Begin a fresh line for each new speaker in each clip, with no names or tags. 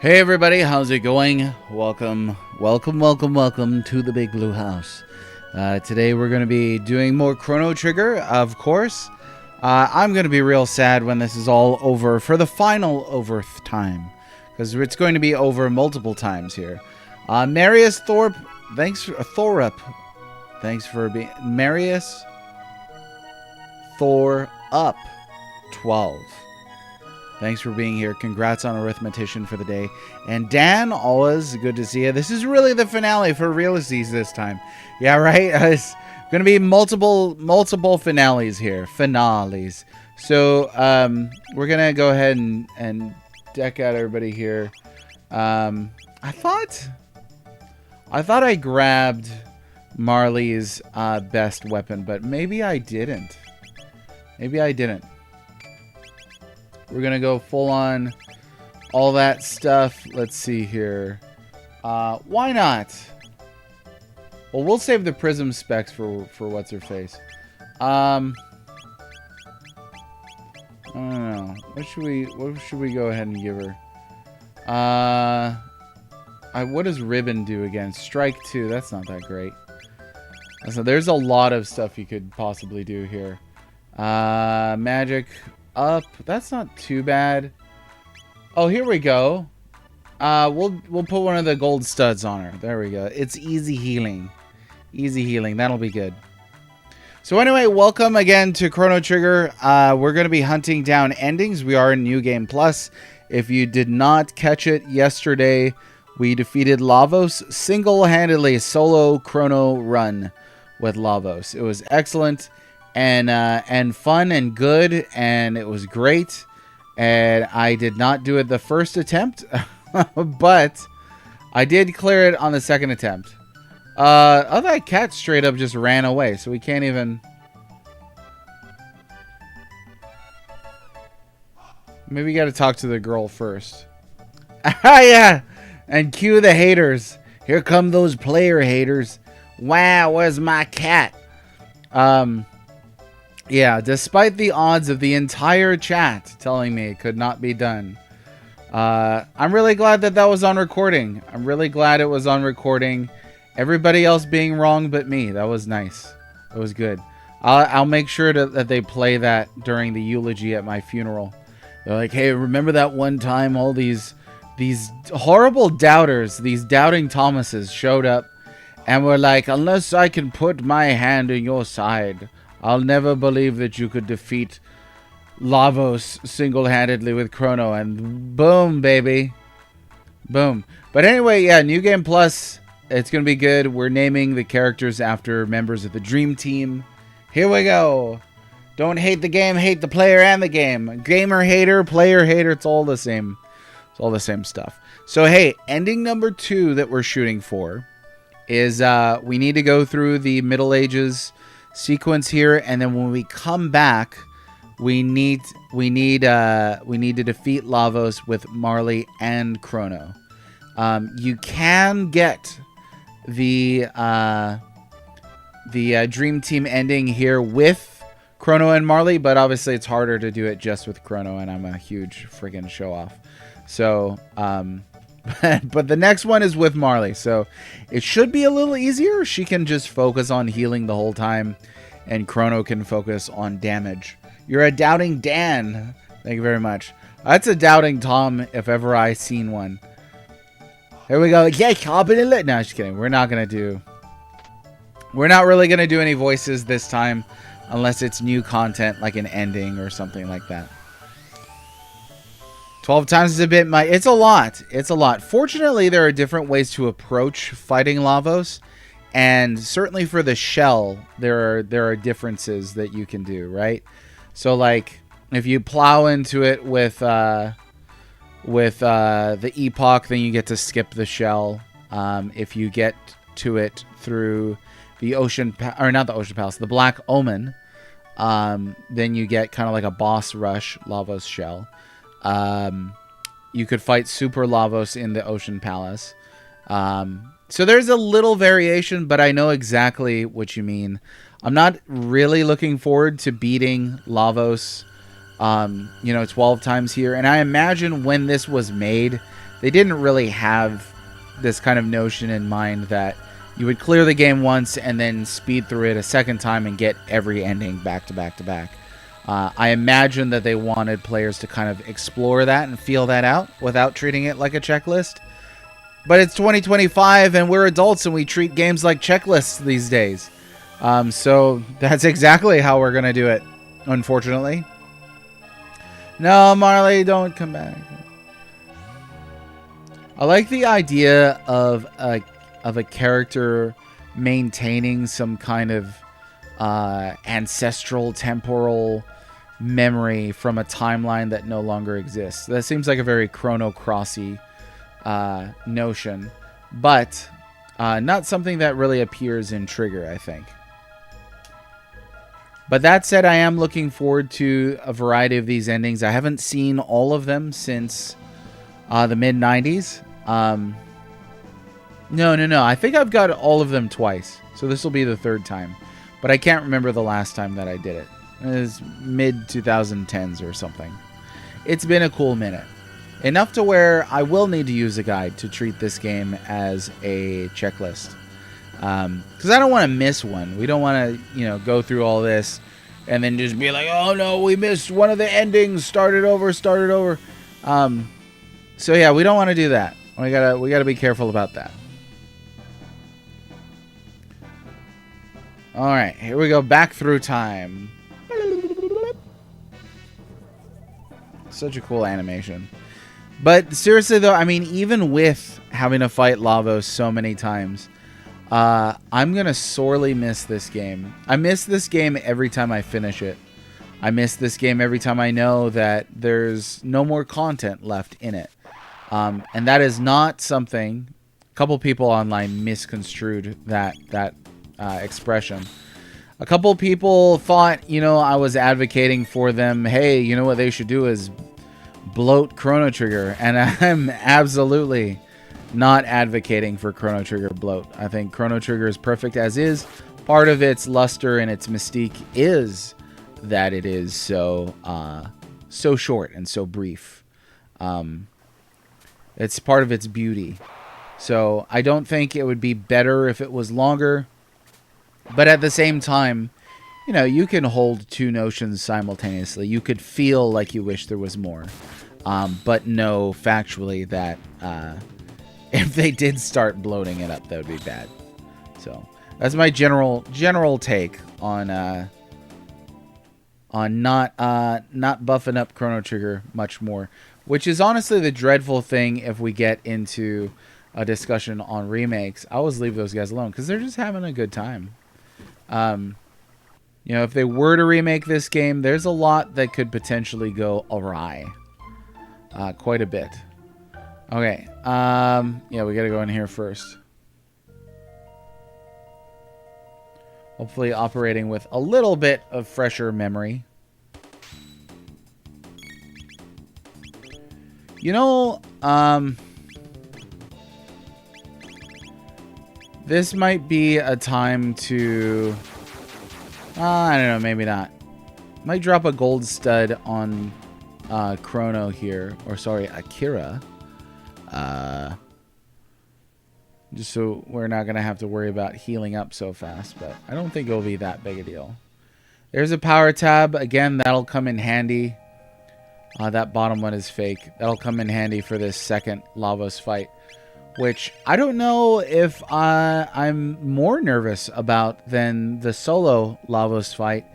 Hey everybody, how's it going? Welcome to the Big Blue House. Today we're going to be doing more Chrono Trigger, of course. I'm going to be real sad when this is all over for the final over time, because it's going to be over multiple times here. Marius Thorpe, Thorup, thanks for being Marius Thorup 12. Thanks for being here. Congrats on Arithmetician for the day. And Dan, always good to see you. This is really the finale for Realities this time. Yeah, right? It's going to be multiple finales here. Finales. So, we're going to go ahead and deck out everybody here. I thought I grabbed Marley's best weapon, but maybe I didn't. We're going to go full on all that stuff. Let's see here. Why not? Well, we'll save the prism specs for what's her face. I don't know. What should we go ahead and give her? What does Ribbon do again? Strike 2. That's not that great. So there's a lot of stuff you could possibly do here. Magic up. That's not too bad. Oh, here we go. We'll put one of the gold studs on her. There we go. It's easy healing. Easy healing. That'll be good. So anyway, welcome again to Chrono Trigger. We're going to be hunting down endings. We are in New Game Plus. If you did not catch it yesterday, we defeated Lavos single-handedly, solo chrono run with Lavos. It was excellent. And fun and good, and it was great. And I did not do it the first attempt, but I did clear it on the second attempt. Oh, that cat straight up just ran away, so we can't even. Maybe we got to talk to the girl first. Yeah, and cue the haters. Here come those player haters. Wow, where's my cat? Yeah, despite the odds of the entire chat telling me it could not be done, I'm really glad that was on recording. I'm really glad it was on recording. Everybody else being wrong but me. That was nice. It was good. I'll make sure that they play that during the eulogy at my funeral. They're like, hey, remember that one time all these horrible doubters, these doubting Thomases showed up and were like, unless I can put my hand in your side, I'll never believe that you could defeat Lavos single-handedly with Chrono. And boom, baby. Boom. But anyway, yeah, New Game Plus. It's going to be good. We're naming the characters after members of the Dream Team. Here we go. Don't hate the game, hate the player and the game. Gamer hater, player hater, it's all the same. It's all the same stuff. So, hey, ending number 2 that we're shooting for is we need to go through the Middle Ages sequence here, and then when we come back, we need to defeat Lavos with Marley and Chrono. You can get the Dream Team ending here with Chrono and Marley, but obviously it's harder to do it just with Chrono, and I'm a huge friggin' show off. So, but the next one is with Marley, so it should be a little easier. She can just focus on healing the whole time, and Chrono can focus on damage. You're a doubting Dan. Thank you very much. That's a doubting Tom if ever I seen one. Here we go. Yeah, no, just kidding. We're not really gonna do any voices this time, unless it's new content like an ending or something like that. 12 times is a bit much. It's a lot. It's a lot. Fortunately, there are different ways to approach fighting Lavos. And certainly for the shell, there are differences that you can do, right? So, like, if you plow into it with the Epoch, then you get to skip the shell. If you get to it through the Ocean... Or not the Ocean Palace, the Black Omen, then you get kind of like a boss rush Lavos shell. You could fight Super Lavos in the Ocean Palace. So there's a little variation, but I know exactly what you mean. I'm not really looking forward to beating Lavos, 12 times here. And I imagine when this was made, they didn't really have this kind of notion in mind that you would clear the game once and then speed through it a second time and get every ending back to back to back. I imagine that they wanted players to kind of explore that and feel that out without treating it like a checklist. But it's 2025 and we're adults and we treat games like checklists these days. So that's exactly how we're going to do it, unfortunately. No, Marley, don't come back. I like the idea of a character maintaining some kind of ancestral, temporal memory from a timeline that no longer exists. That seems like a very Chrono Crossy notion, but not something that really appears in Trigger, I think. But that said, I am looking forward to a variety of these endings. I haven't seen all of them since the mid-90s. No. I think I've got all of them twice. So this will be the third time. But I can't remember the last time that I did it. It was mid-2010s or something. It's been a cool minute. Enough to where I will need to use a guide to treat this game as a checklist. Because I don't want to miss one. We don't want to, go through all this and then just be like, oh no, we missed one of the endings. Start it over. So yeah, we don't want to do that. We gotta be careful about that. All right, here we go. Back through time. Such a cool animation. But seriously though, I mean, even with having to fight Lavos so many times, I'm gonna sorely miss this game. I miss this game every time I finish it. I miss this game every time I know that there's no more content left in it. And that is not something. A couple people online misconstrued that expression. A couple people thought, I was advocating for them. Hey, you know what they should do is bloat Chrono Trigger, and I'm absolutely not advocating for Chrono Trigger bloat. I think Chrono Trigger is perfect as is. Part of its luster and its mystique is that it is so short and so brief. It's part of its beauty. So I don't think it would be better if it was longer. But at the same time, you can hold two notions simultaneously. You could feel like you wish there was more. But know factually that if they did start bloating it up, that would be bad. So that's my general take on not buffing up Chrono Trigger much more. Which is honestly the dreadful thing if we get into a discussion on remakes. I always leave those guys alone because they're just having a good time. If they were to remake this game, there's a lot that could potentially go awry. Quite a bit. Okay. Yeah, we got to go in here first. Hopefully operating with a little bit of fresher memory. This might be a time to... I don't know, maybe not. Might drop a gold stud on Chrono here. Or, sorry, Akira. Just so we're not going to have to worry about healing up so fast. But I don't think it'll be that big a deal. There's a power tab. Again, that'll come in handy. That bottom one is fake. That'll come in handy for this second Lavos fight. Which I don't know if I'm more nervous about than the solo Lavos fight.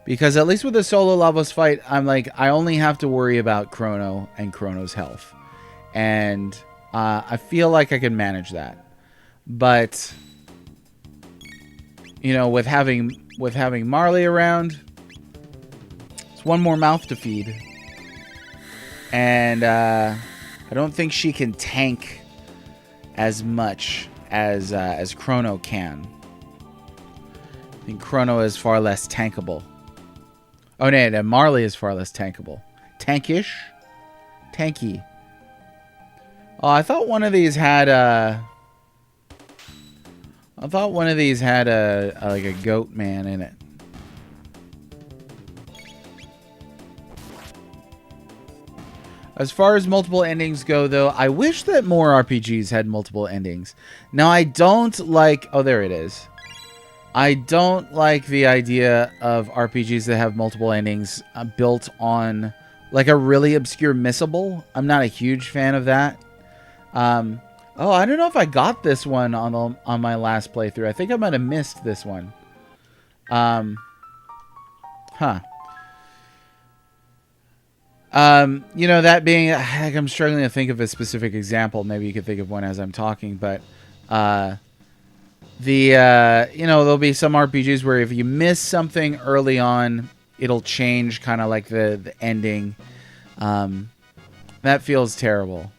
Because at least with the solo Lavos fight, I'm like, I only have to worry about Chrono and Chrono's health. And I feel like I can manage that. But, with having Marley around, it's one more mouth to feed. And I don't think she can tank as much as Chrono can. I think Chrono is far less tankable. Oh, no, Marley is far less tankable. Tankish? Tanky. Oh, I thought one of these had a... like a goat man in it. As far as multiple endings go, though, I wish that more RPGs had multiple endings. Now, I don't like... Oh, there it is. I don't like the idea of RPGs that have multiple endings built on, like, a really obscure missable. I'm not a huge fan of that. Oh, I don't know if I got this one on my last playthrough. I think I might have missed this one. Huh. You know, that being, I'm struggling to think of a specific example. Maybe you could think of one as I'm talking, but, you know, there'll be some RPGs where if you miss something early on, it'll change kind of like the ending. That feels terrible.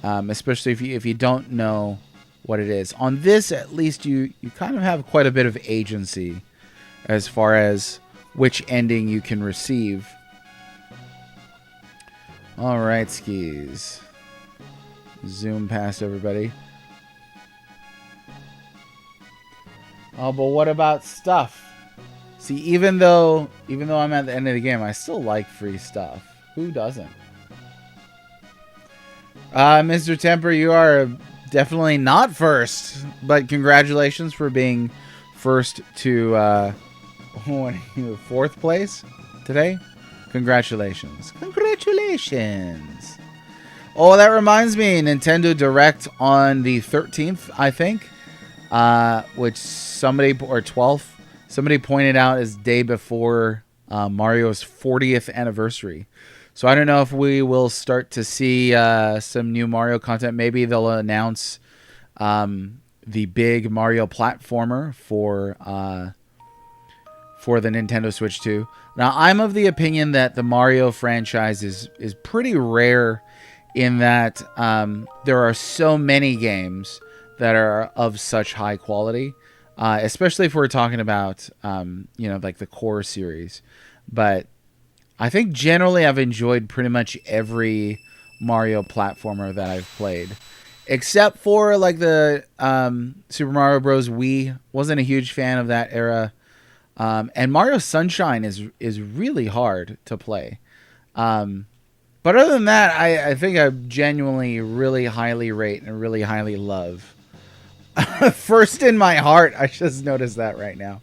Especially if you don't know what it is. On this, at least you kind of have quite a bit of agency as far as which ending you can receive. All right, skis. Zoom past everybody. Oh, but what about stuff? See, even though I'm at the end of the game, I still like free stuff. Who doesn't? Mr. Temper, you are definitely not first, but congratulations for being first to fourth place today. Congratulations. Congratulations. Oh, that reminds me, Nintendo Direct on the 13th, I think, which somebody, or 12th, somebody pointed out is day before Mario's 40th anniversary. So I don't know if we will start to see some new Mario content. Maybe they'll announce the big Mario platformer for the Nintendo Switch 2. Now, I'm of the opinion that the Mario franchise is pretty rare in that there are so many games that are of such high quality, especially if we're talking about, you know, like the core series. But I think generally I've enjoyed pretty much every Mario platformer that I've played. Except for like the Super Mario Bros. Wii. Wasn't a huge fan of that era. And Mario Sunshine is really hard to play. But other than that, I think I genuinely really highly rate and really highly love. First in my heart. I just noticed that right now.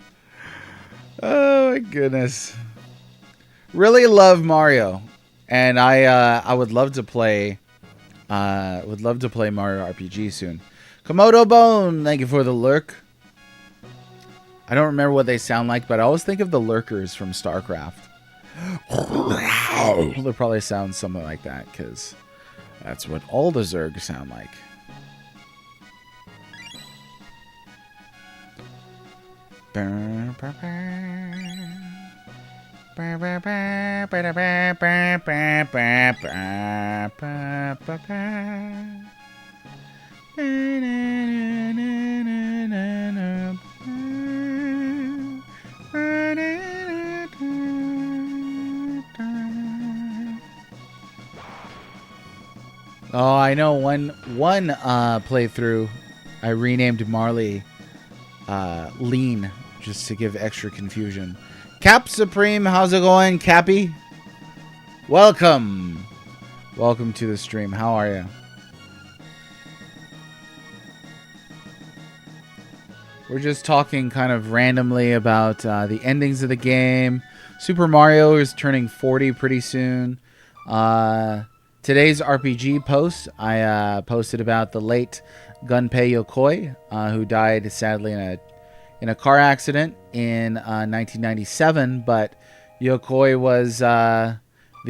Oh my goodness. Really love Mario. And I would love to play Mario RPG soon. Komodo Bone, thank you for the lurk. I don't remember what they sound like, but I always think of the lurkers from StarCraft. They'll probably sound something like that, because that's what all the Zergs sound like. Oh, I know one playthrough I renamed Marley Lean just to give extra confusion. Cap Supreme, how's it going, Cappy? Welcome. Welcome to the stream. How are you? We're just talking kind of randomly about the endings of the game. Super Mario is turning 40 pretty soon. Today's RPG post, I posted about the late Gunpei Yokoi, who died sadly in a car accident in 1997. But Yokoi was the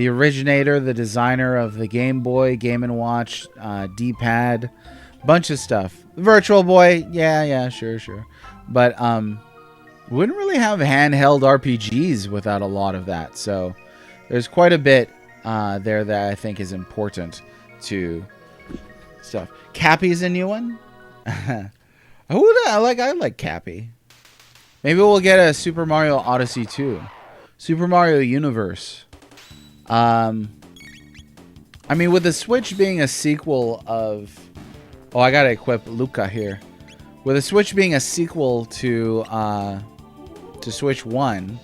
originator, the designer of the Game Boy, Game & Watch, D-pad, bunch of stuff. Virtual Boy, yeah, sure. But wouldn't really have handheld RPGs without a lot of that. So there's quite a bit there that I think is important to stuff. Cappy's a new one. I like Cappy. Maybe we'll get a Super Mario Odyssey 2. Super Mario Universe. I mean, with the Switch being a sequel of... Oh, I gotta equip Luca here. With the Switch being a sequel to Switch 1,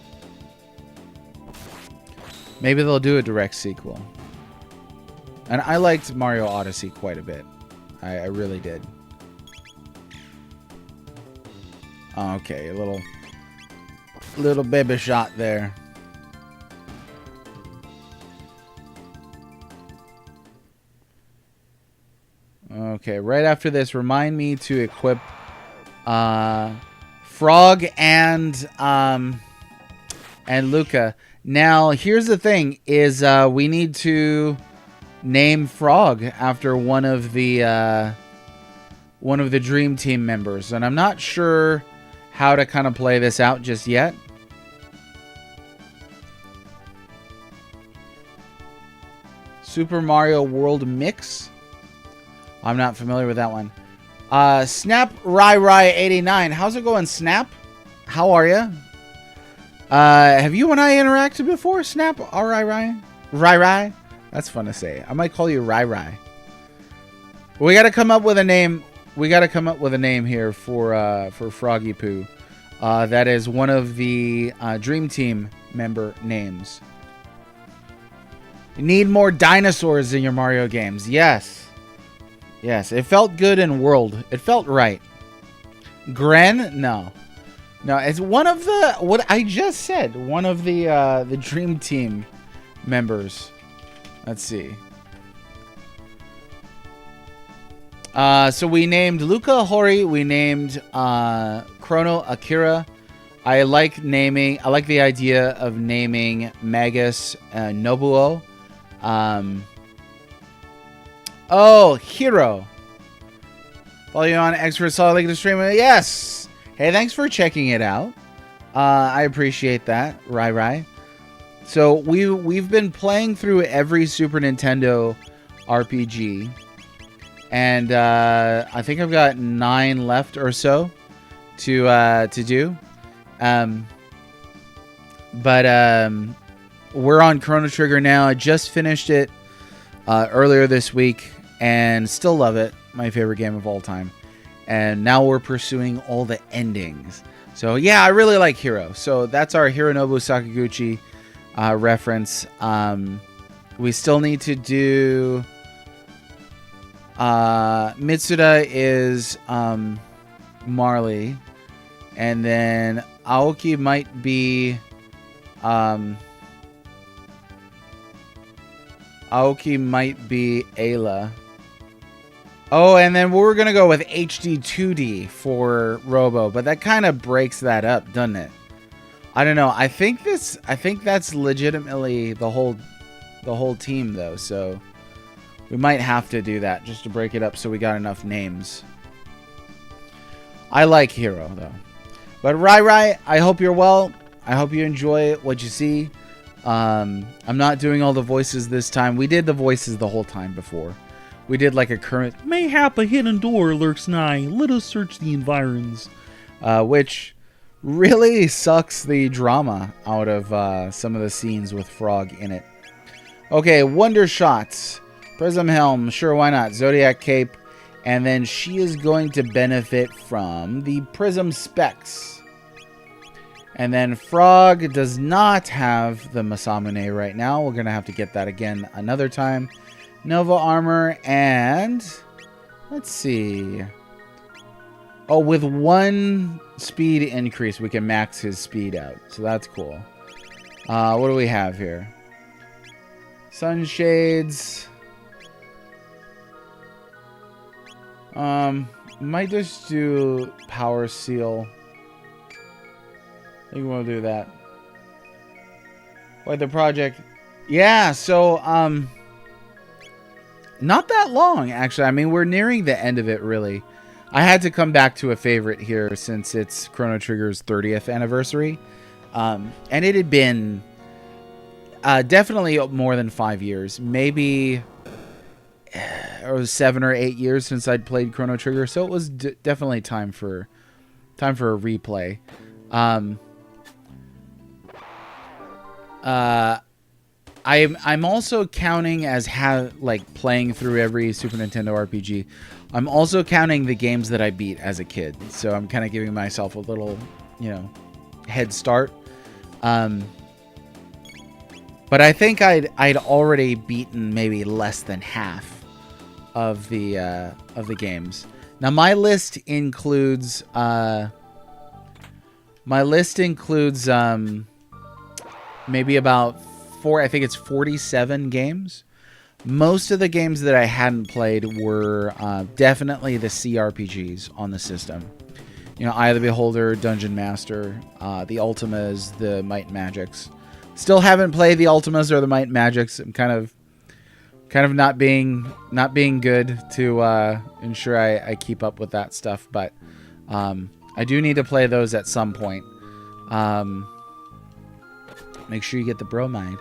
maybe they'll do a direct sequel. And I liked Mario Odyssey quite a bit. I really did. Okay, a little baby shot there. Okay, right after this, remind me to equip Frog and Luca. Now, here's the thing: is we need to name Frog after one of the Dream Team members, and I'm not sure how to kind of play this out just yet. Super Mario World Mix. I'm not familiar with that one. Snap Rai 89. How's it going, Snap? How are you? Have you and I interacted before, Snap? Rai? That's fun to say. I might call you Rai. We got to come up with a name. We got to come up with a name here for Froggy Poo. That is one of the Dream Team member names. You need more dinosaurs in your Mario games. Yes. Yes, it felt good in World. It felt right. Gren? No. No, it's one of the... What I just said. One of the Dream Team members. Let's see. So we named Luca Hori. We named Chrono Akira. I like the idea of naming Magus Nobuo. Oh, Hero. Follow you on X for a solid link to stream. Yes. Hey, thanks for checking it out. I appreciate that, Rai. So we've been playing through every Super Nintendo RPG, and I think I've got 9 left or so to do. But we're on Chrono Trigger now. I just finished it earlier this week and still love it. My favorite game of all time. And now we're pursuing all the endings. So yeah, I really like Hero. So that's our Hironobu Sakaguchi reference. We still need to do... Mitsuda is Marley. And then Aoki might be... Aoki might be Ayla. Oh, and then we're going to go with HD 2D for Robo, but that kind of breaks that up, doesn't it? I don't know. I think that's legitimately the whole team though, so we might have to do that just to break it up so we got enough names. I like Hero though. But Rai, I hope you're well. I hope you enjoy what you see. I'm not doing all the voices this time. We did the voices the whole time before. We did like a current... Mayhap a hidden door lurks nigh. Let us search the environs. Which really sucks the drama out of some of the scenes with Frog in it. Okay, Wonder Shots. Prism Helm. Sure, why not? Zodiac Cape. And then she is going to benefit from the Prism Specs. And then Frog does not have the Masamune right now. We're going to have to get that again another time. Nova Armor and... Let's see. Oh, with 1 speed increase, we can max his speed out. So that's cool. What do we have here? Sunshades. Might just do Power Seal. I think we'll do that. Wait, the project. Yeah, so, not that long, actually. I mean, we're nearing the end of it, really. I had to come back to a favorite here since it's Chrono Trigger's 30th anniversary. And it had been definitely more than 5 years. Maybe it was 7 or 8 years since I'd played Chrono Trigger. So it was definitely time for a replay. I'm also counting as playing through every Super Nintendo RPG. I'm also counting the games that I beat as a kid. So I'm kind of giving myself a little, head start. But I think I'd already beaten maybe less than half of the games. Now my list includes maybe about I think it's 47 games. Most of the games that I hadn't played were definitely the CRPGs on the system. You know, Eye of the Beholder, Dungeon Master, the Ultimas, the Might and Magics. Still haven't played the Ultimas or the Might and Magics. I'm kind of not being good to ensure I keep up with that stuff, but I do need to play those at some point. Make sure you get the bromide.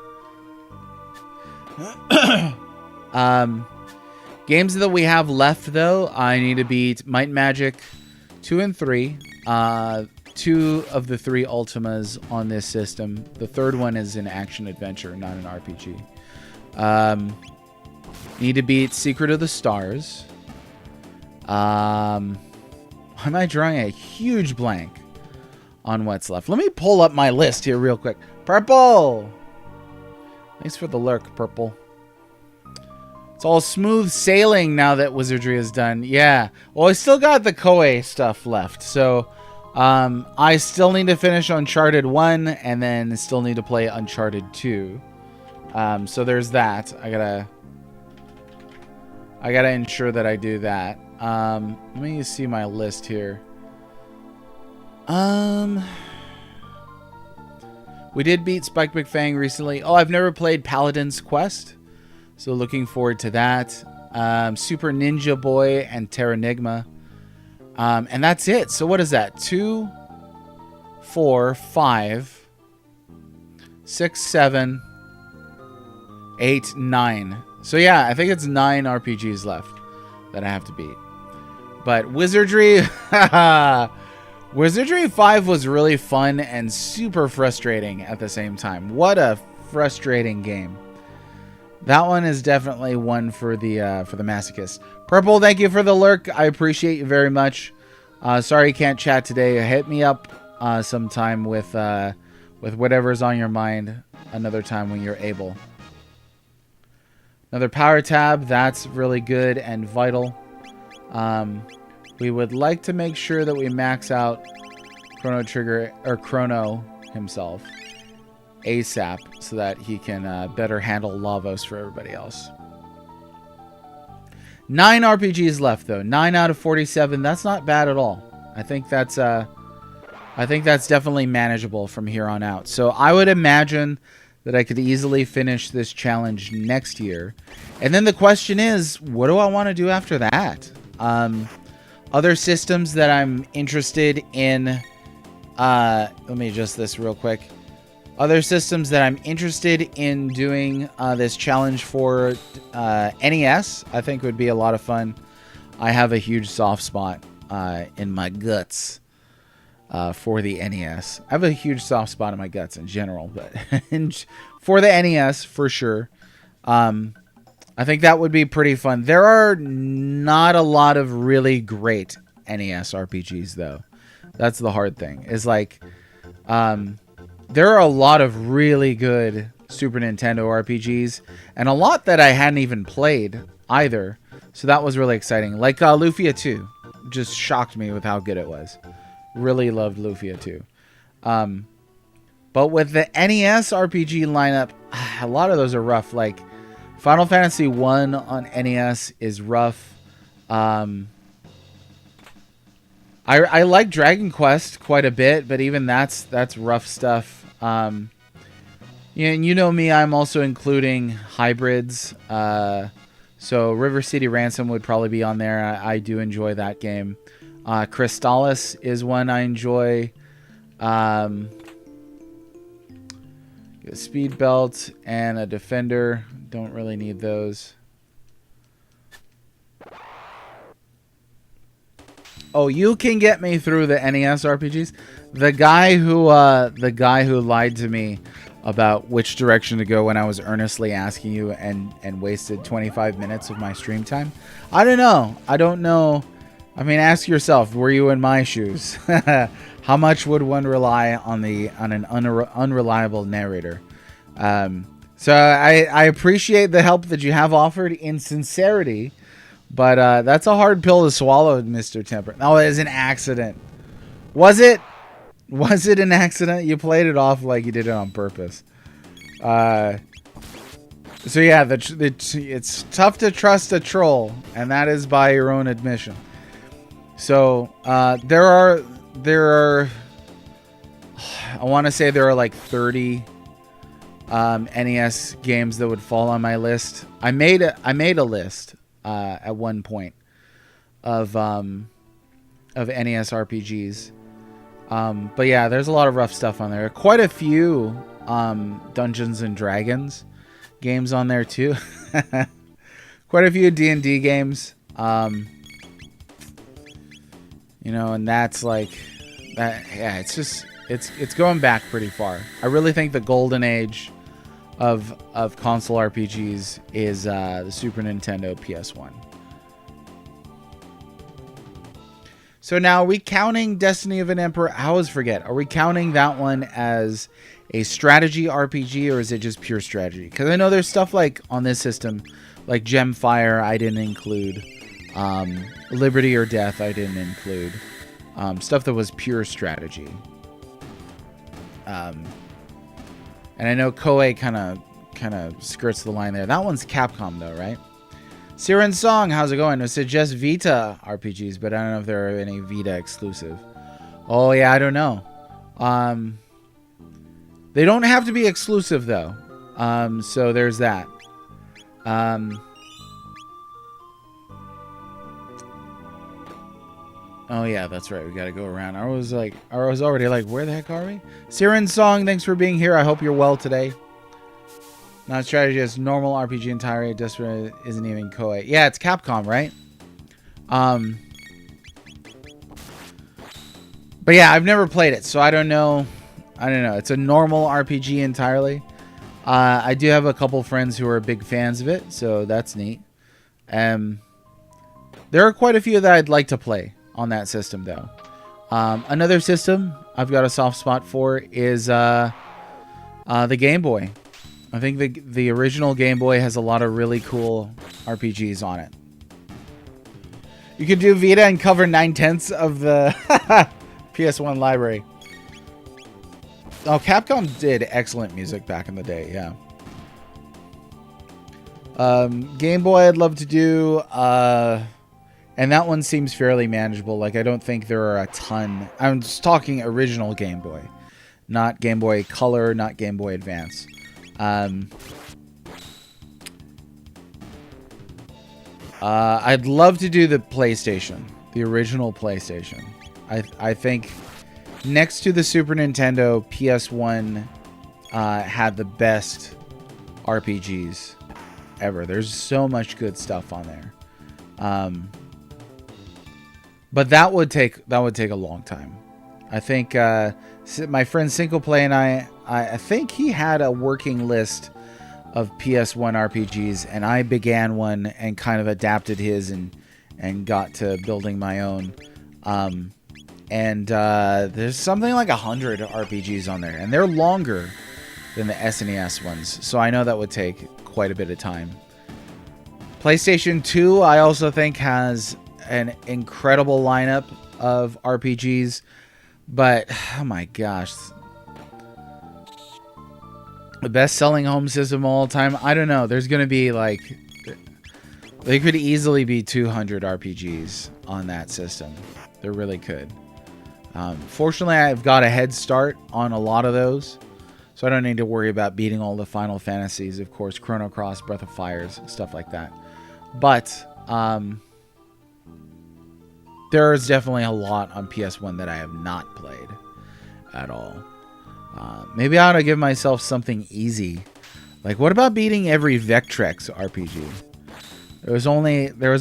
Games that we have left, though, I need to beat Might and Magic 2 and 3. 2 of the 3 Ultimas on this system. The third one is an action adventure, not an RPG. Need to beat Secret of the Stars. Am I drawing a huge blank on what's left? Let me pull up my list here real quick. Purple! Thanks for the lurk, Purple. It's all smooth sailing now that Wizardry is done. Yeah. Well, I still got the Koei stuff left. So, I still need to finish Uncharted 1 and then still need to play Uncharted 2. So there's that. I gotta ensure that I do that. Let me see my list here. We did beat Spike McFang recently. Oh, I've never played Paladin's Quest, so looking forward to that. Super Ninja Boy and Terranigma. And that's it. So what is that? 2, 4, 5, 6, 7, 8, 9. So yeah, I think it's 9 RPGs left that I have to beat. But Wizardry, Wizardry 5 was really fun and super frustrating at the same time. What a frustrating game. That one is definitely one for the masochist. Purple, thank you for the lurk. I appreciate you very much. Sorry you can't chat today. Hit me up sometime with whatever's on your mind another time when you're able. Another power tab. That's really good and vital. We would like to make sure that we max out Chrono Trigger, or Chrono himself, ASAP, so that he can better handle Lavos for everybody else. 9 RPGs left, though. 9 out of 47. That's not bad at all. I think that's definitely manageable from here on out. So I would imagine that I could easily finish this challenge next year. And then the question is, what do I want to do after that? Other systems that I'm interested in. Let me adjust this real quick. Other systems that I'm interested in doing this challenge for, NES, I think would be a lot of fun. I have a huge soft spot in my guts for the NES. I have a huge soft spot in my guts in general, but for the NES, for sure. I think that would be pretty fun. There are not a lot of really great NES RPGs, though. That's the hard thing. Is like, there are a lot of really good Super Nintendo RPGs, and a lot that I hadn't even played either. So that was really exciting. Like Lufia 2, just shocked me with how good it was. Really loved Lufia 2. But with the NES RPG lineup, a lot of those are rough. Like Final Fantasy 1 on NES is rough. I like Dragon Quest quite a bit, but even that's rough stuff. And you know me, I'm also including hybrids. So River City Ransom would probably be on there. I do enjoy that game. Crystallis is one I enjoy. A speed belt and a defender. Don't really need those. Oh, you can get me through the NES RPGs. The guy who lied to me about which direction to go when I was earnestly asking you and wasted 25 minutes of my stream time. I don't know. I mean, ask yourself, were you in my shoes? How much would one rely on an unreliable narrator? So I appreciate the help that you have offered in sincerity, but that's a hard pill to swallow, Mr. Temper. Oh, it was an accident. Was it? Was it an accident? You played it off like you did it on purpose. So yeah, it's tough to trust a troll, and that is by your own admission. So there are I want to say there are like 30 NES games that would fall on my list. I made a list at one point of NES RPGs. But yeah, there's a lot of rough stuff on there. Quite a few Dungeons and Dragons games on there too. Quite a few D&D games. You know, and that's like that. Yeah, it's just it's going back pretty far. I really think the golden age of console RPGs is the Super Nintendo PS1. So now, are we counting Destiny of an Emperor? I always forget. Are we counting that one as a strategy RPG, or is it just pure strategy? Because I know there's stuff like on this system, like Gemfire, I didn't include. Liberty or Death, I didn't include. Stuff that was pure strategy. And I know Koei kind of skirts the line there. That one's Capcom though, right? Siren Song, how's it going? It suggests Vita RPGs, but I don't know if there are any Vita exclusive. Oh yeah, I don't know. They don't have to be exclusive though. So there's that. Oh yeah, that's right. We gotta go around. I was already like, where the heck are we? Siren Song, thanks for being here. I hope you're well today. Not strategy, it's normal RPG entirely. Destiny isn't even Koei. Yeah, it's Capcom, right? But yeah, I've never played it, so I don't know. It's a normal RPG entirely. I do have a couple friends who are big fans of it, so that's neat. There are quite a few that I'd like to play on that system, though. Another system I've got a soft spot for is the Game Boy. I think the original Game Boy has a lot of really cool RPGs on it. You could do Vita and cover 9/10 of the PS1 library. Oh, Capcom did excellent music back in the day, yeah. Game Boy I'd love to do, and that one seems fairly manageable. Like, I don't think there are a ton. I'm just talking original Game Boy, not Game Boy Color, not Game Boy Advance. I'd love to do the PlayStation, the original PlayStation. I think next to the Super Nintendo, PS1 had the best RPGs ever. There's so much good stuff on there. But that would take a long time. I think my friend Cinco Play and I think he had a working list of PS1 RPGs, and I began one and kind of adapted his and got to building my own. There's something like 100 RPGs on there, and they're longer than the SNES ones, so I know that would take quite a bit of time. PlayStation 2, I also think, has an incredible lineup of RPGs, but oh my gosh, the best-selling home system of all time, I don't know. There's gonna be like, there could easily be 200 RPGs on that system. There really could. Fortunately, I've got a head start on a lot of those, so I don't need to worry about beating all the Final Fantasies, of course, Chrono Cross, Breath of Fires, stuff like that. But there is definitely a lot on PS1 that I have not played at all. Maybe I ought to give myself something easy. Like, what about beating every Vectrex RPG? There was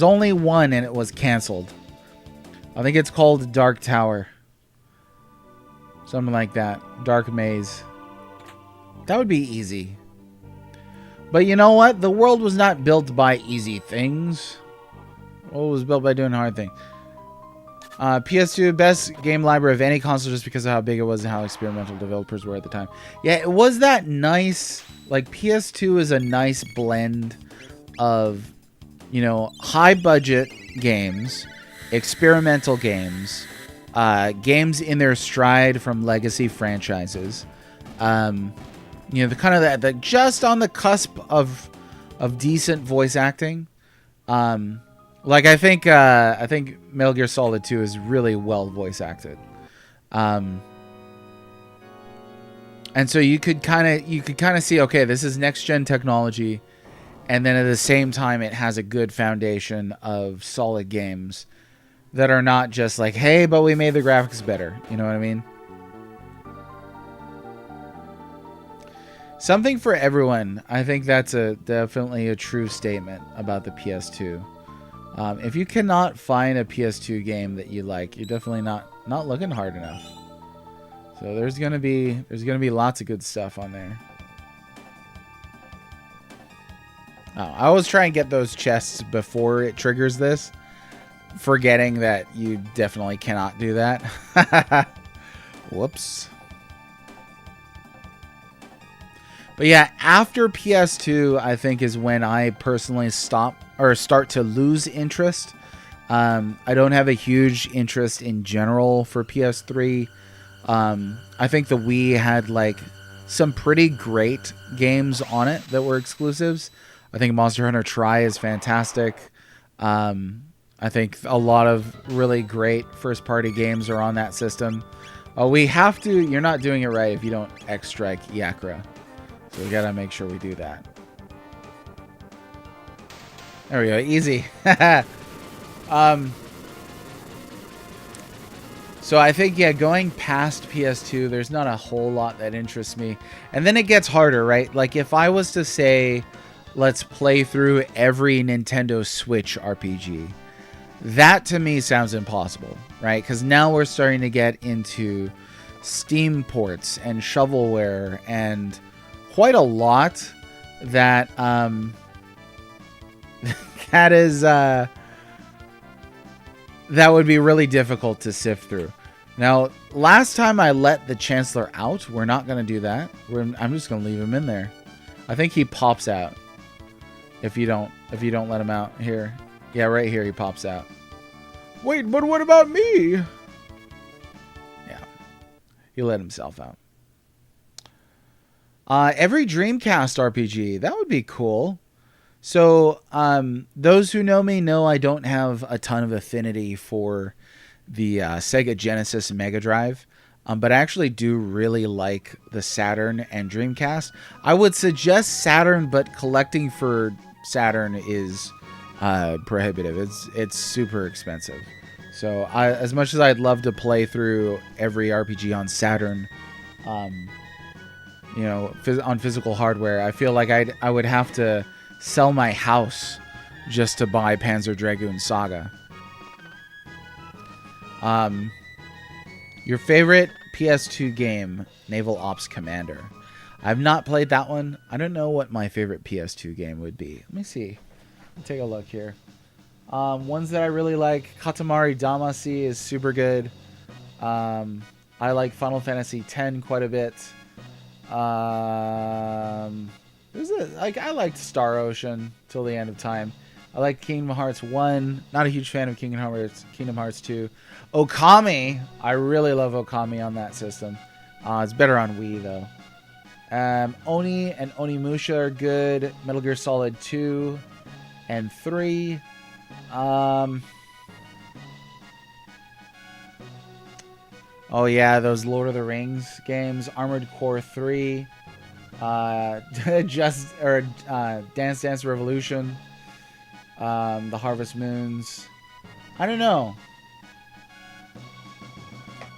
only one, and it was canceled. I think it's called Dark Tower. Something like that. Dark Maze. That would be easy. But you know what? The world was not built by easy things. The world was built by doing hard things. PS2, best game library of any console just because of how big it was and how experimental developers were at the time. Yeah, it was that nice, like PS2 is a nice blend of, you know, high budget games, experimental games, games in their stride from legacy franchises. You know, the kind of that just on the cusp of decent voice acting. Like I think Metal Gear Solid 2 is really well voice acted. And so you could kind of see, okay, this is next gen technology, and then at the same time it has a good foundation of solid games that are not just like, hey, but we made the graphics better. You know what I mean? Something for everyone. I think that's definitely a true statement about the PS2. If you cannot find a PS2 game that you like, you're definitely not looking hard enough. So there's gonna be lots of good stuff on there. Oh, I always try and get those chests before it triggers this, forgetting that you definitely cannot do that. Whoops. But yeah, after PS2, I think is when I personally start to lose interest. I don't have a huge interest in general for PS3. I think the Wii had like some pretty great games on it that were exclusives. I think Monster Hunter Tri is fantastic. I think a lot of really great first-party games are on that system. We have to. You're not doing it right if you don't X-Strike Yakra. So we gotta make sure we do that. There we go. Easy. So I think, yeah, going past PS2, there's not a whole lot that interests me. And then it gets harder, right? Like if I was to say, let's play through every Nintendo Switch RPG, that to me sounds impossible, right? Because now we're starting to get into Steam ports and shovelware and quite a lot that that would be really difficult to sift through. Now, last time I let the Chancellor out, we're not going to do that. I'm just going to leave him in there. I think he pops out if you don't let him out here. Yeah, right here he pops out. Wait, but what about me? Yeah, he let himself out. Every Dreamcast RPG, that would be cool. So, those who know me know I don't have a ton of affinity for the Sega Genesis Mega Drive, but I actually do really like the Saturn and Dreamcast. I would suggest Saturn, but collecting for Saturn is prohibitive. It's super expensive. So, as much as I'd love to play through every RPG on Saturn, you know, on physical hardware, I feel like I would have to sell my house just to buy Panzer Dragoon Saga. Your favorite PS2 game, Naval Ops Commander. I've not played that one. I don't know what my favorite PS2 game would be. Let me see. Let me take a look here. Ones that I really like, Katamari Damacy is super good. I like Final Fantasy X quite a bit. I liked Star Ocean till the end of time. I like Kingdom Hearts 1. Not a huge fan of Kingdom Hearts 2. Okami. I really love Okami on that system. It's better on Wii though. Oni and Onimusha are good. Metal Gear Solid 2 and 3. Oh yeah, those Lord of the Rings games. Armored Core 3. Dance Dance Revolution. The Harvest Moons. I don't know.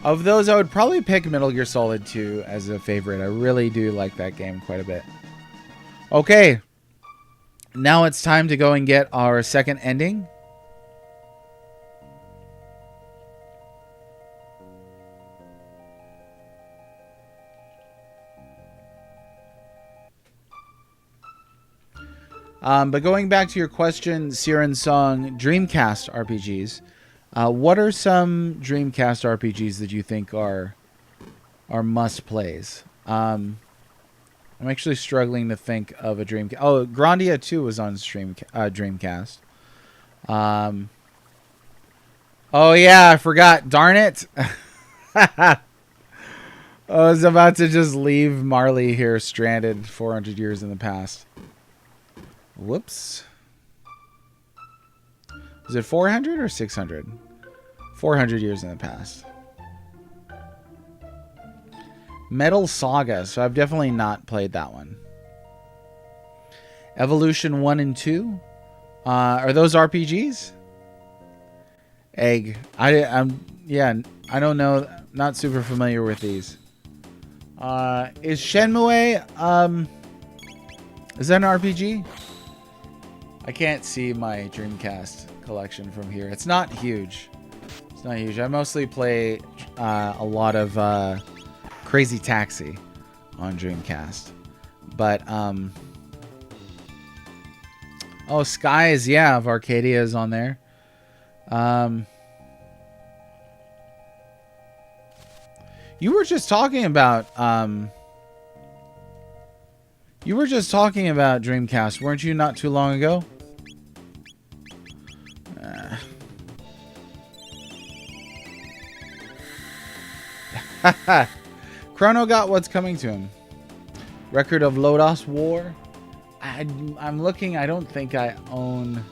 Of those, I would probably pick Metal Gear Solid 2 as a favorite. I really do like that game quite a bit. Okay. Now it's time to go and get our second ending. But going back to your question, Siren Song Dreamcast RPGs. What are some Dreamcast RPGs that you think are must plays? I'm actually struggling to think of a Dreamcast. Oh, Guardia 2 was on Dreamcast. Oh yeah, I forgot. Darn it. I was about to just leave Marley here stranded 400 years in the past. Whoops. Was it 400 or 600? 400 years in the past. Metal Saga. So I've definitely not played that one. Evolution 1 and 2. Are those RPGs? Egg. Yeah, I don't know. Not super familiar with these. Is Shenmue, is that an RPG? I can't see my Dreamcast collection from here. It's not huge. It's not huge. I mostly play a lot of Crazy Taxi on Dreamcast. But, oh, Skies, yeah, of Arcadia is on there. You were just talking about Dreamcast, weren't you, not too long ago? Chrono got what's coming to him. Record of Lodos War. I'm looking. I don't think I own.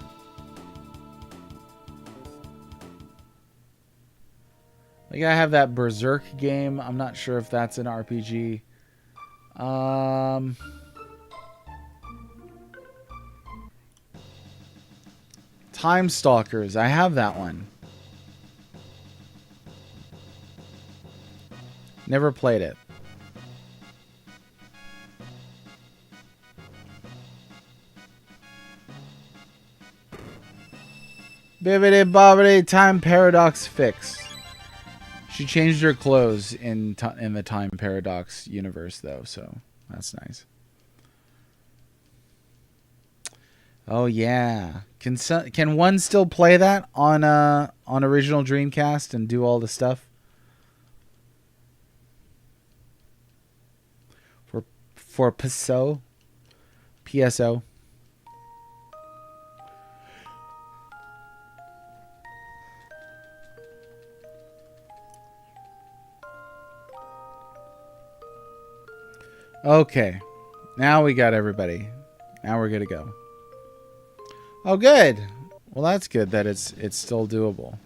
Like, I have that Berserk game. I'm not sure if that's an RPG. Time Stalkers. I have that one. Never played it. Bibbidi bobbidi, time paradox fixed. She changed her clothes in the time paradox universe, though, so that's nice. Oh yeah, can one still play that on original Dreamcast and do all the stuff? For PSO. Okay. Now we got everybody. Now we're good to go. Oh, good. Well, that's good that it's still doable.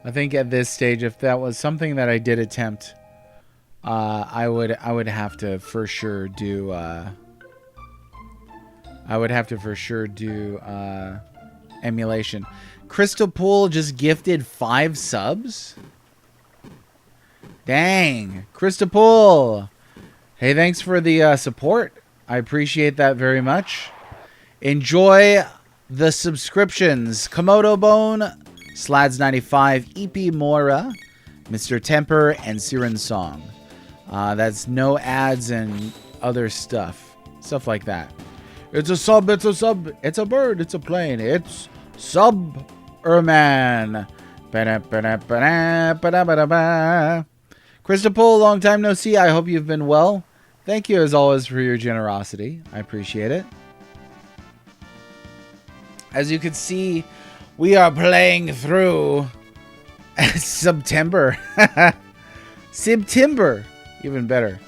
I think at this stage, if that was something that I did attempt, I would have to for sure do. Emulation. Crystal Pool just gifted 5 subs. Dang, Crystal Pool. Hey, thanks for the support. I appreciate that very much. Enjoy the subscriptions. Komodo Bone, Slads95, EP Mora, Mr. Temper, and Siren Song. That's no ads and other stuff. Stuff like that. It's a sub, it's a sub, it's a bird, it's a plane, it's Sub-Erman. Christopher, long time no see. I hope you've been well. Thank you as always for your generosity. I appreciate it. As you can see, we are playing through September. September. Even better.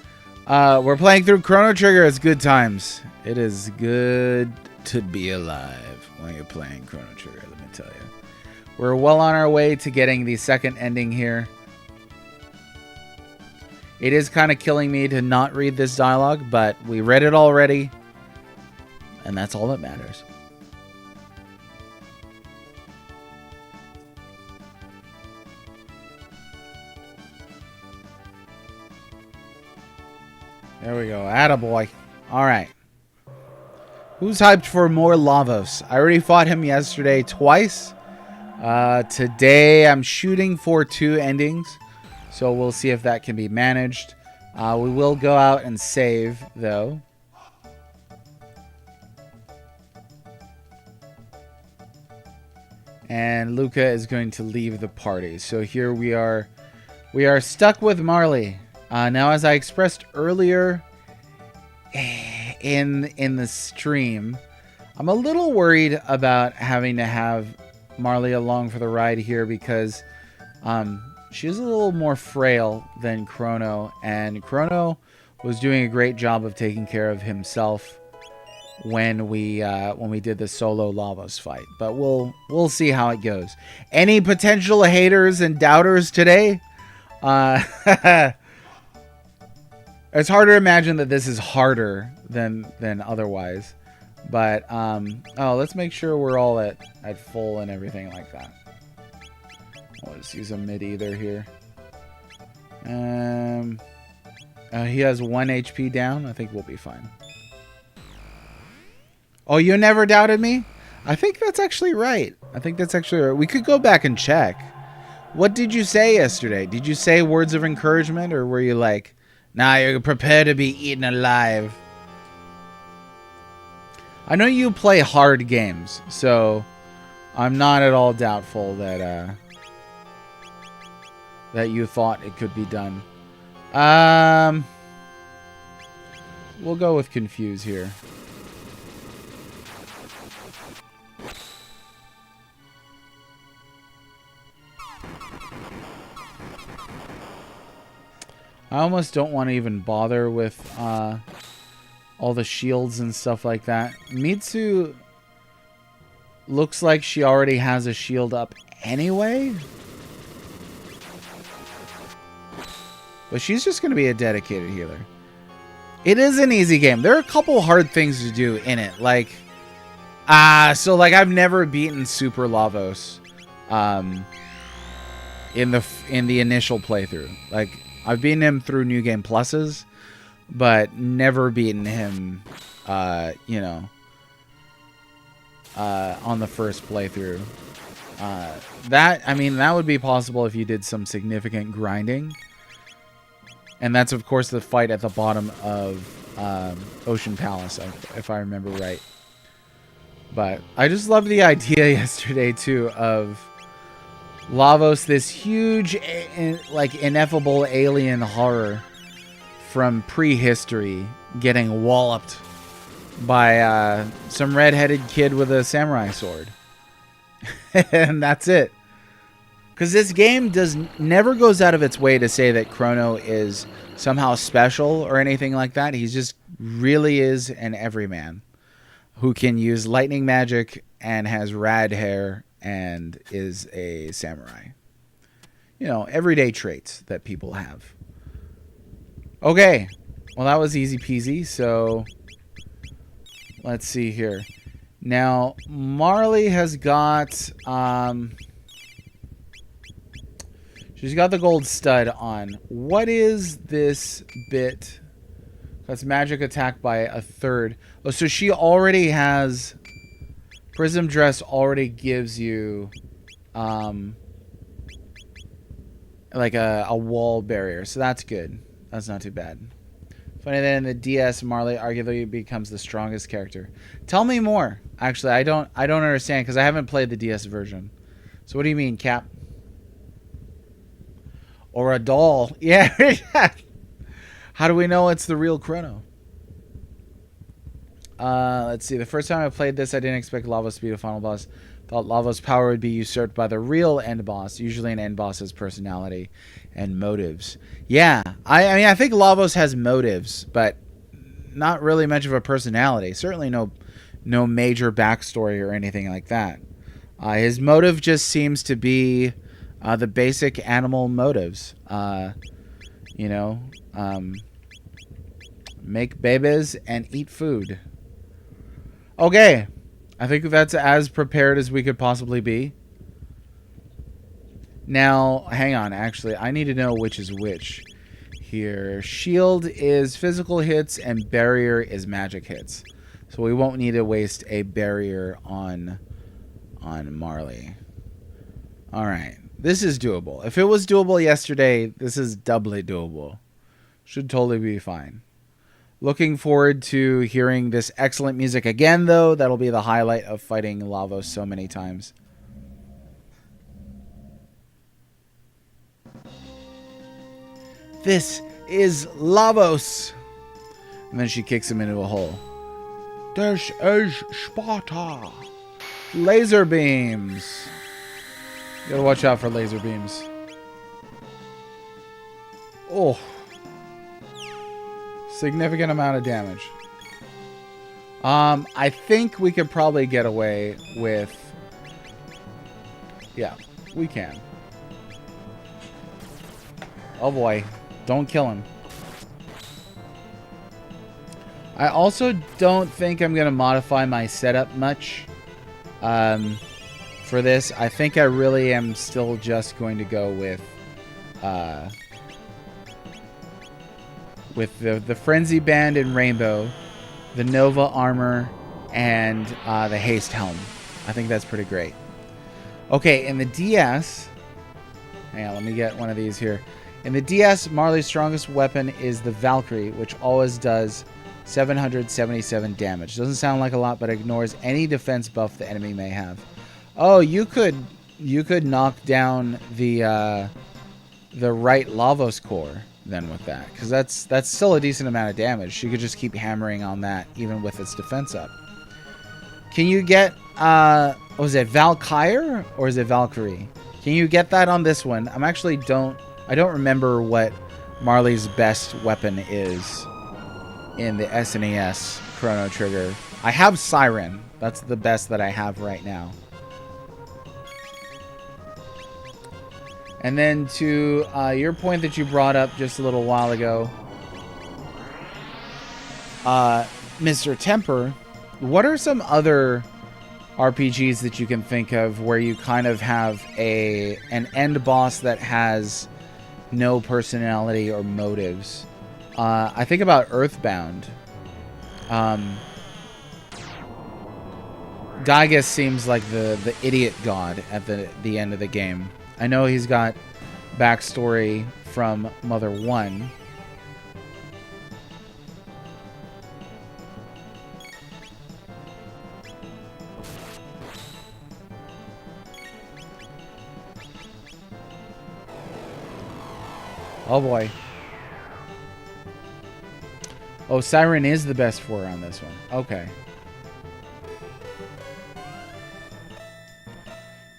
We're playing through Chrono Trigger. It's good times. It is good to be alive when you're playing Chrono Trigger, let me tell you. We're well on our way to getting the second ending here. It is kind of killing me to not read this dialogue, but we read it already, and that's all that matters. There we go. Attaboy. All right. Who's hyped for more Lavos? I already fought him yesterday twice. Today I'm shooting for 2 endings. So we'll see if that can be managed. We will go out and save, though. And Luca is going to leave the party. So here we are. We are stuck with Marley. Now, as I expressed earlier in the stream, I'm a little worried about having to have Marley along for the ride here because she's a little more frail than Chrono, and Chrono was doing a great job of taking care of himself when we did the solo Lavos fight. But we'll see how it goes. Any potential haters and doubters today? It's hard to imagine that this is harder than otherwise. But let's make sure we're all at full and everything like that. Let's use a mid either here. He has 1 HP down. I think we'll be fine. Oh, you never doubted me? I think that's actually right. We could go back and check. What did you say yesterday? Did you say words of encouragement, or were you like, nah, you're prepared to be eaten alive? I know you play hard games, so I'm not at all doubtful that that you thought it could be done. We'll go with confuse here. I almost don't want to even bother with all the shields and stuff like that. Mitsu looks like she already has a shield up anyway. But she's just going to be a dedicated healer. It is an easy game. There are a couple hard things to do in it. Like, I've never beaten Super Lavos in the initial playthrough. Like, I've beaten him through New Game Pluses, but never beaten him, on the first playthrough. That would be possible if you did some significant grinding. And that's, of course, the fight at the bottom of Ocean Palace, if I remember right. But I just love the idea yesterday, too, of Lavos, this huge, ineffable alien horror from prehistory, getting walloped by some red-headed kid with a samurai sword. And that's it. Because this game never goes out of its way to say that Chrono is somehow special or anything like that. He just really is an everyman who can use lightning magic and has rad hair and is a samurai. Everyday traits that people have. Okay. Well, that was easy peasy. So let's see here. Now, Marley has got... she's got the gold stud on. What is this bit? That's magic attack by a third. Oh, so she already has... Prism Dress already gives you like a wall barrier. So that's good. That's not too bad. Funny that in the DS, Marley arguably becomes the strongest character. Tell me more. Actually, I don't understand because I haven't played the DS version. So what do you mean, Cap? Or a doll? Yeah. How do we know it's the real Chrono? Let's see. The first time I played this, I didn't expect Lavos to be the final boss. Thought Lavos' power would be usurped by the real end boss. Usually an end boss has personality and motives. Yeah. I think Lavos has motives, but not really much of a personality. Certainly no major backstory or anything like that. His motive just seems to be the basic animal motives. Make babies and eat food. Okay. I think that's as prepared as we could possibly be. Now, hang on. Actually, I need to know which is which here. Shield is physical hits and barrier is magic hits. So we won't need to waste a barrier on Marley. Alright. This is doable. If it was doable yesterday, this is doubly doable. Should totally be fine. Looking forward to hearing this excellent music again, though. That'll be the highlight of fighting Lavos so many times. This is Lavos. And then she kicks him into a hole. This is Sparta. Laser beams. You gotta watch out for laser beams. Oh. Significant amount of damage. I think we could probably get away with... Yeah, we can. Oh boy. Don't kill him. I also don't think I'm going to modify my setup much for this. I think I really am still just going to go with the Frenzy Band in Rainbow, the Nova Armor, and the Haste Helm. I think that's pretty great. Okay, in the DS... Hang on, let me get one of these here. In the DS, Marley's strongest weapon is the Valkyrie, which always does 777 damage. Doesn't sound like a lot, but ignores any defense buff the enemy may have. Oh, you could knock down the right Lavos core then with that, because that's still a decent amount of damage. She could just keep hammering on that even with its defense up. Can you get was it Valkyrie or is it Valkyrie? Can you get that on this one? I don't remember what Marley's best weapon is in the SNES Chrono Trigger. I have Siren. That's the best that I have right now. And then to your point that you brought up just a little while ago, Mr. Temper, what are some other RPGs that you can think of where you kind of have an end boss that has no personality or motives? I think about Earthbound. Gygas seems like the idiot god at the end of the game. I know he's got backstory from Mother 1. Oh boy. Oh, Siren is the best for her on this one. Okay.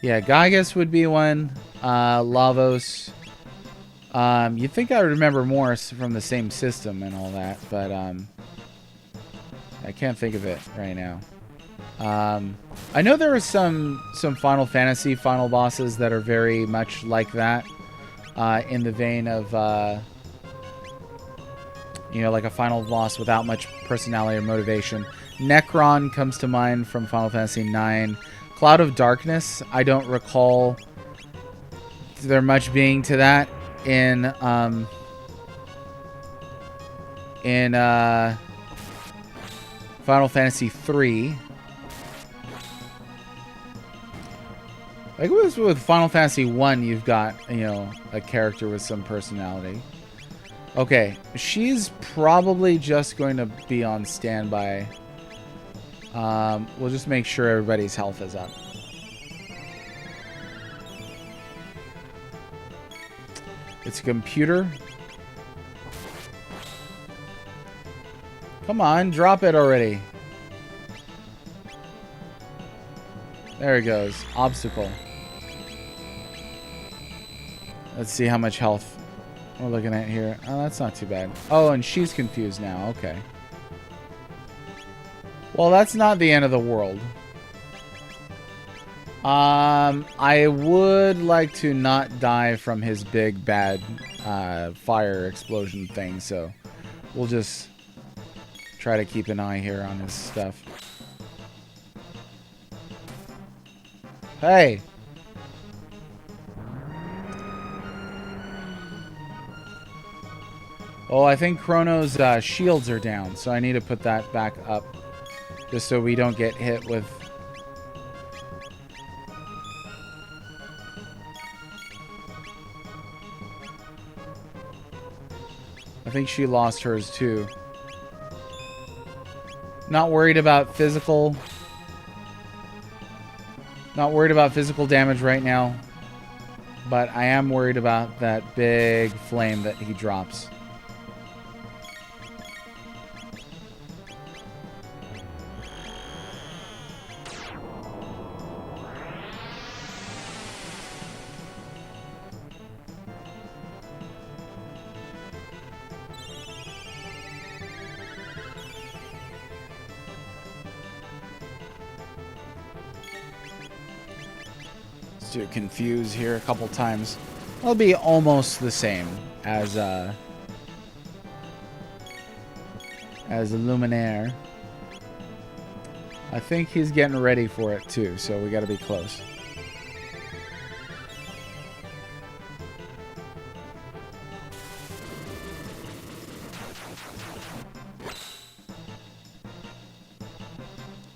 Yeah, Gygas would be one. Lavos. You'd think I would remember more from the same system and all that, but I can't think of it right now. I know there are some Final Fantasy final bosses that are very much like that, in the vein of like a final boss without much personality or motivation. Necron comes to mind from Final Fantasy IX. Cloud of Darkness, I don't recall there much being to that in Final Fantasy III. Like it was with Final Fantasy 1, you've got, a character with some personality. Okay, she's probably just going to be on standby. We'll just make sure everybody's health is up. It's a computer. Come on, drop it already. There it goes. Obstacle. Let's see how much health we're looking at here. Oh, that's not too bad. Oh, and she's confused now. Okay. Well, that's not the end of the world. I would like to not die from his big bad fire explosion thing, so we'll just try to keep an eye here on his stuff. Hey! Oh, I think Chrono's shields are down, so I need to put that back up. Just so we don't get hit with... I think she lost hers too. Not worried about physical... Not worried about physical damage right now. But I am worried about that big flame that he drops. To confuse here a couple times. It'll be almost the same as a Luminaire. I think he's getting ready for it too, so we got to be close.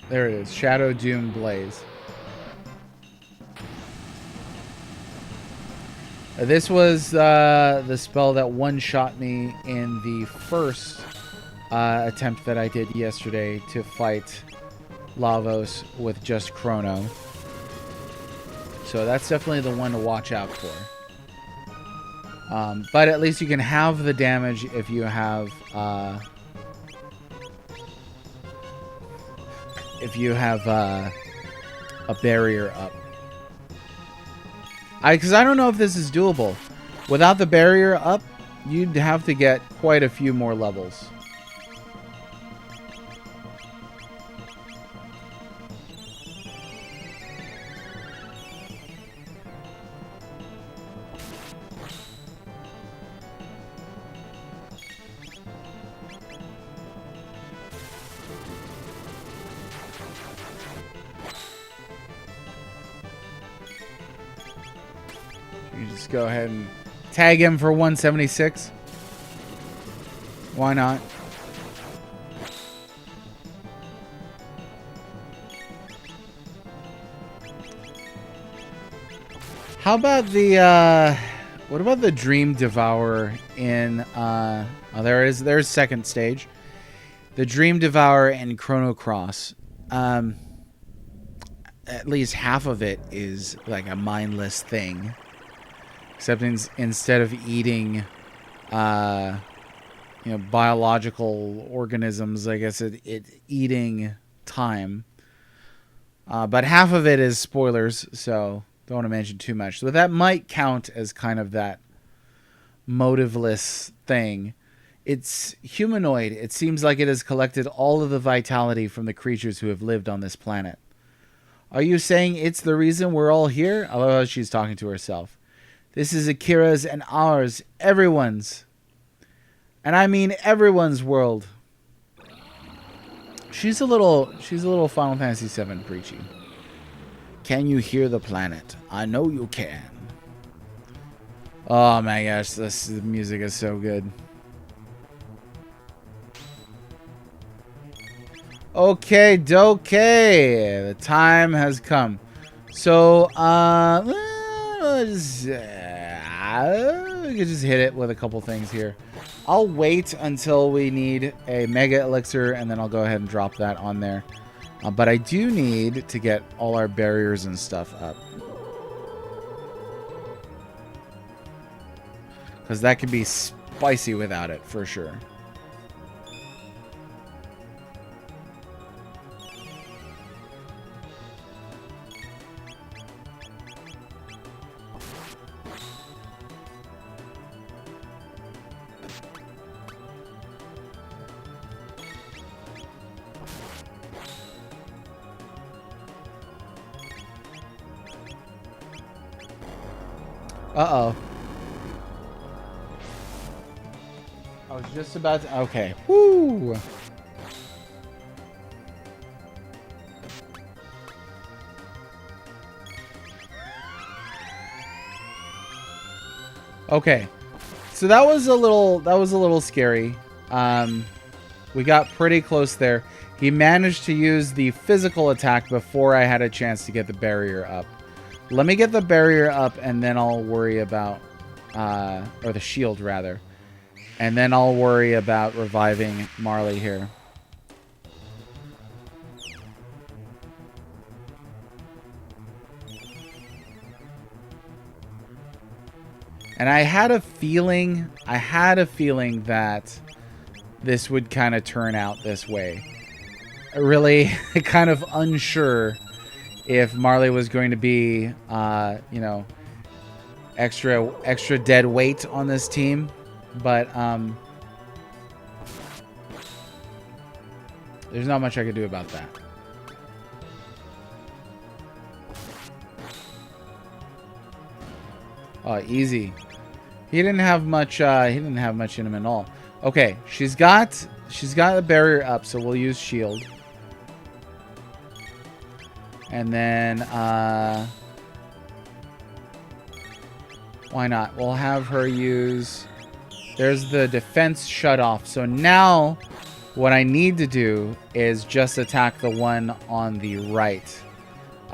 There it is, Shadow Doom Blaze. This was the spell that one-shot me in the first attempt that I did yesterday to fight Lavos with just Chrono. So that's definitely the one to watch out for. But at least you can have the damage if you have a barrier up. Because I don't know if this is doable. Without the barrier up, you'd have to get quite a few more levels. You just go ahead and tag him for 176. Why not? How about the what about the Dream Devourer in there's second stage. The Dream Devourer in Chrono Cross. At least half of it is like a mindless thing. Except instead of eating, biological organisms, I guess it eating time. But half of it is spoilers, so don't want to mention too much. But that might count as kind of that motiveless thing. It's humanoid. It seems like it has collected all of the vitality from the creatures who have lived on this planet. Are you saying it's the reason we're all here? I love how she's talking to herself. This is Akira's and ours, everyone's. And I mean everyone's world. She's a little Final Fantasy VII preachy. Can you hear the planet? I know you can. Oh my gosh, this music is so good. Okay, dokay. The time has come. So, we could just hit it with a couple things here. I'll wait until we need a Mega Elixir, and then I'll go ahead and drop that on there. But I do need to get all our barriers and stuff up. Because that could be spicy without it, for sure. Uh-oh. I was just about to... Okay. Woo! Okay. So that was a little scary. We got pretty close there. He managed to use the physical attack before I had a chance to get the barrier up. Let me get the barrier up, and then I'll worry about... or the shield, rather. And then I'll worry about reviving Marley here. And I had a feeling that this would kind of turn out this way. Really kind of unsure if Marley was going to be, you know, extra dead weight on this team. But there's not much I could do about that. Oh, easy. He didn't have much. He didn't have much in him at all. Okay, she's got the barrier up, so we'll use shield. And then why not? We'll have her use. There's the defense shut off. So now, what I need to do is just attack the one on the right.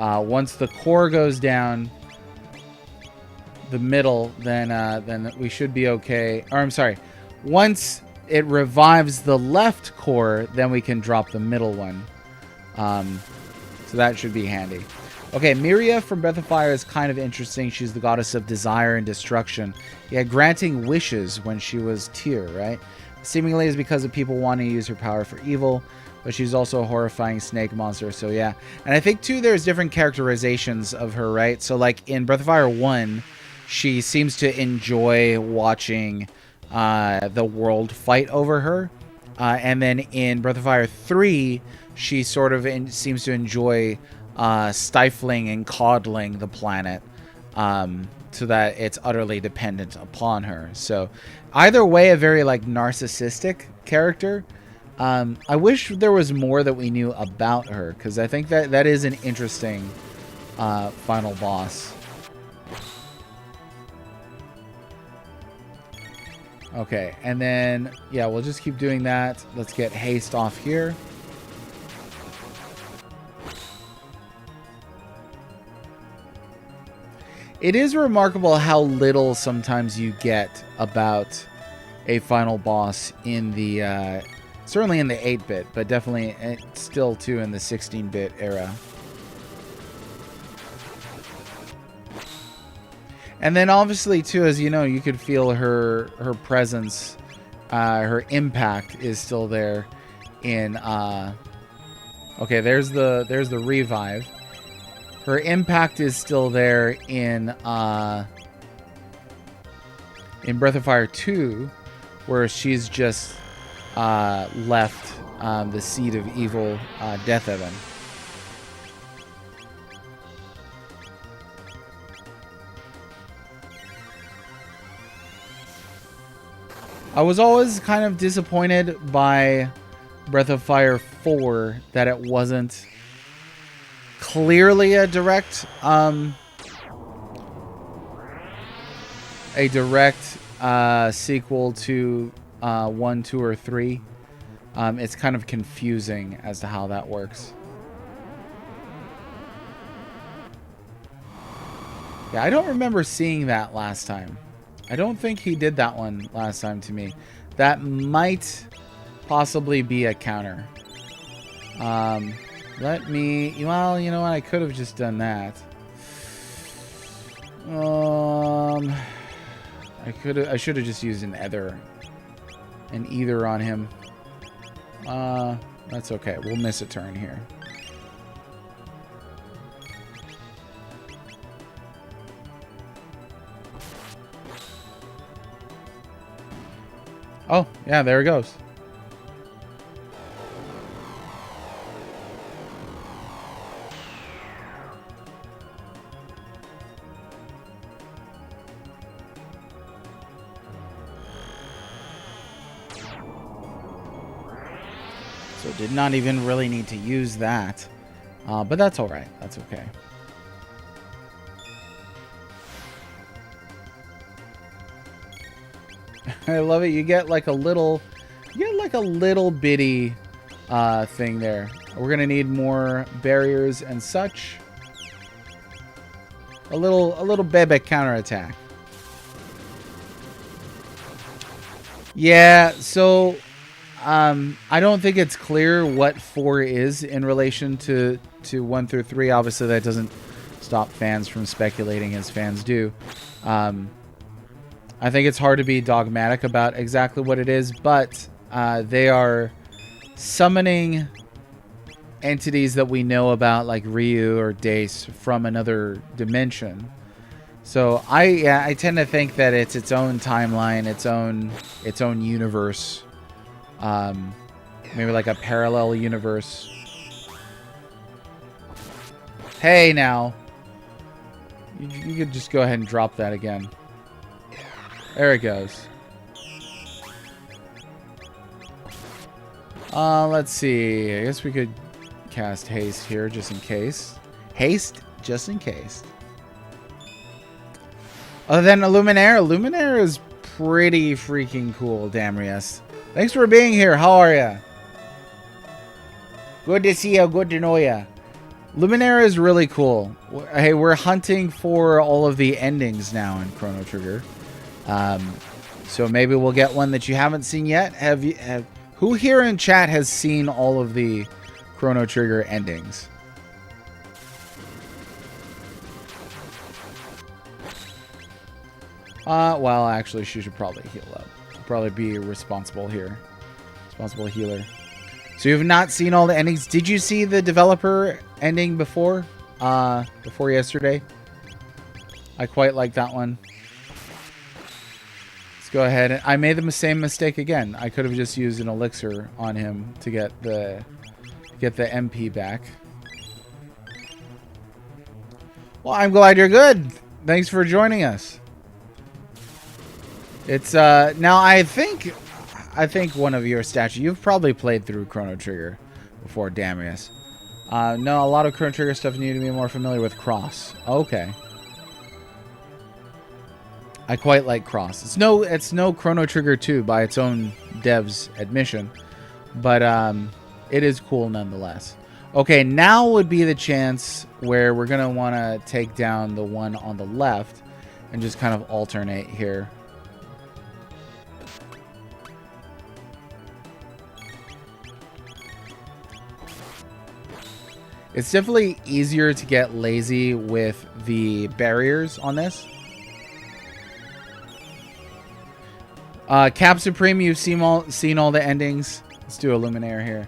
Once the core goes down. The middle, then we should be okay. Or I'm sorry, once it revives the left core, then we can drop the middle one. So that should be handy. Okay, Miria from Breath of Fire is kind of interesting. She's the goddess of desire and destruction. Yeah, granting wishes when she was Tyr, right? Seemingly is because of people wanting to use her power for evil, but she's also a horrifying snake monster. So yeah, and I think too there's different characterizations of her, right? So like in Breath of Fire 1. She seems to enjoy watching the world fight over her. And then in Breath of Fire 3, she sort of seems to enjoy stifling and coddling the planet so that it's utterly dependent upon her. So either way, a very like narcissistic character. I wish there was more that we knew about her, because I think that is an interesting final boss. Okay, and then, yeah, we'll just keep doing that. Let's get haste off here. It is remarkable how little sometimes you get about a final boss in the, certainly in the 8-bit, but definitely still, too, in the 16-bit era. And then obviously too, as you know, you could feel her presence, her impact is still there in okay, there's the revive. Her impact is still there in Breath of Fire 2, where she's just left the seed of evil, Death Heaven. I was always kind of disappointed by Breath of Fire 4 that it wasn't clearly a direct sequel to 1, 2, or 3. It's kind of confusing as to how that works. Yeah, I don't remember seeing that last time. I don't think he did that one last time to me. That might possibly be a counter. Let me... Well, you know what? I could have just done that. I should have just used an either on him. That's okay. We'll miss a turn here. Oh, yeah, there it goes. So did not even really need to use that. But that's all right. That's okay. I love it. You get like a little bitty thing there. We're gonna need more barriers and such. A little bebe counterattack. Yeah, so I don't think it's clear what 4 is in relation to 1 through 3. Obviously, that doesn't stop fans from speculating as fans do. I think it's hard to be dogmatic about exactly what it is, but they are summoning entities that we know about, like Ryu or Dace, from another dimension. So I tend to think that it's its own timeline, its own universe. Maybe like a parallel universe. Hey, now. You could just go ahead and drop that again. There it goes. Let's see. I guess we could cast haste here just in case. Haste just in case. Other than Illuminaire, Illuminaire is pretty freaking cool, Damrius. Thanks for being here. How are ya? Good to see you. Good to know ya. Luminaire is really cool. Hey, we're hunting for all of the endings now in Chrono Trigger. So maybe we'll get one that you haven't seen yet. Who here in chat has seen all of the Chrono Trigger endings? Well, actually, she should probably heal up. Probably be responsible here. Responsible healer. So you have not seen all the endings. Did you see the developer ending before? Before yesterday? I quite like that one. Let's go ahead. I made the same mistake again. I could have just used an elixir on him to get the MP back. Well, I'm glad you're good. Thanks for joining us. It's now I think one of your statues. You've probably played through Chrono Trigger before, Damrius. No, a lot of Chrono Trigger stuff need to be more familiar with Cross. Okay. I quite like Cross. It's no Chrono Trigger 2 by its own dev's admission, but it is cool nonetheless. Okay, now would be the chance where we're gonna want to take down the one on the left and just kind of alternate here. It's definitely easier to get lazy with the barriers on this. Cap Supreme, you've seen all the endings. Let's do a Luminaire here.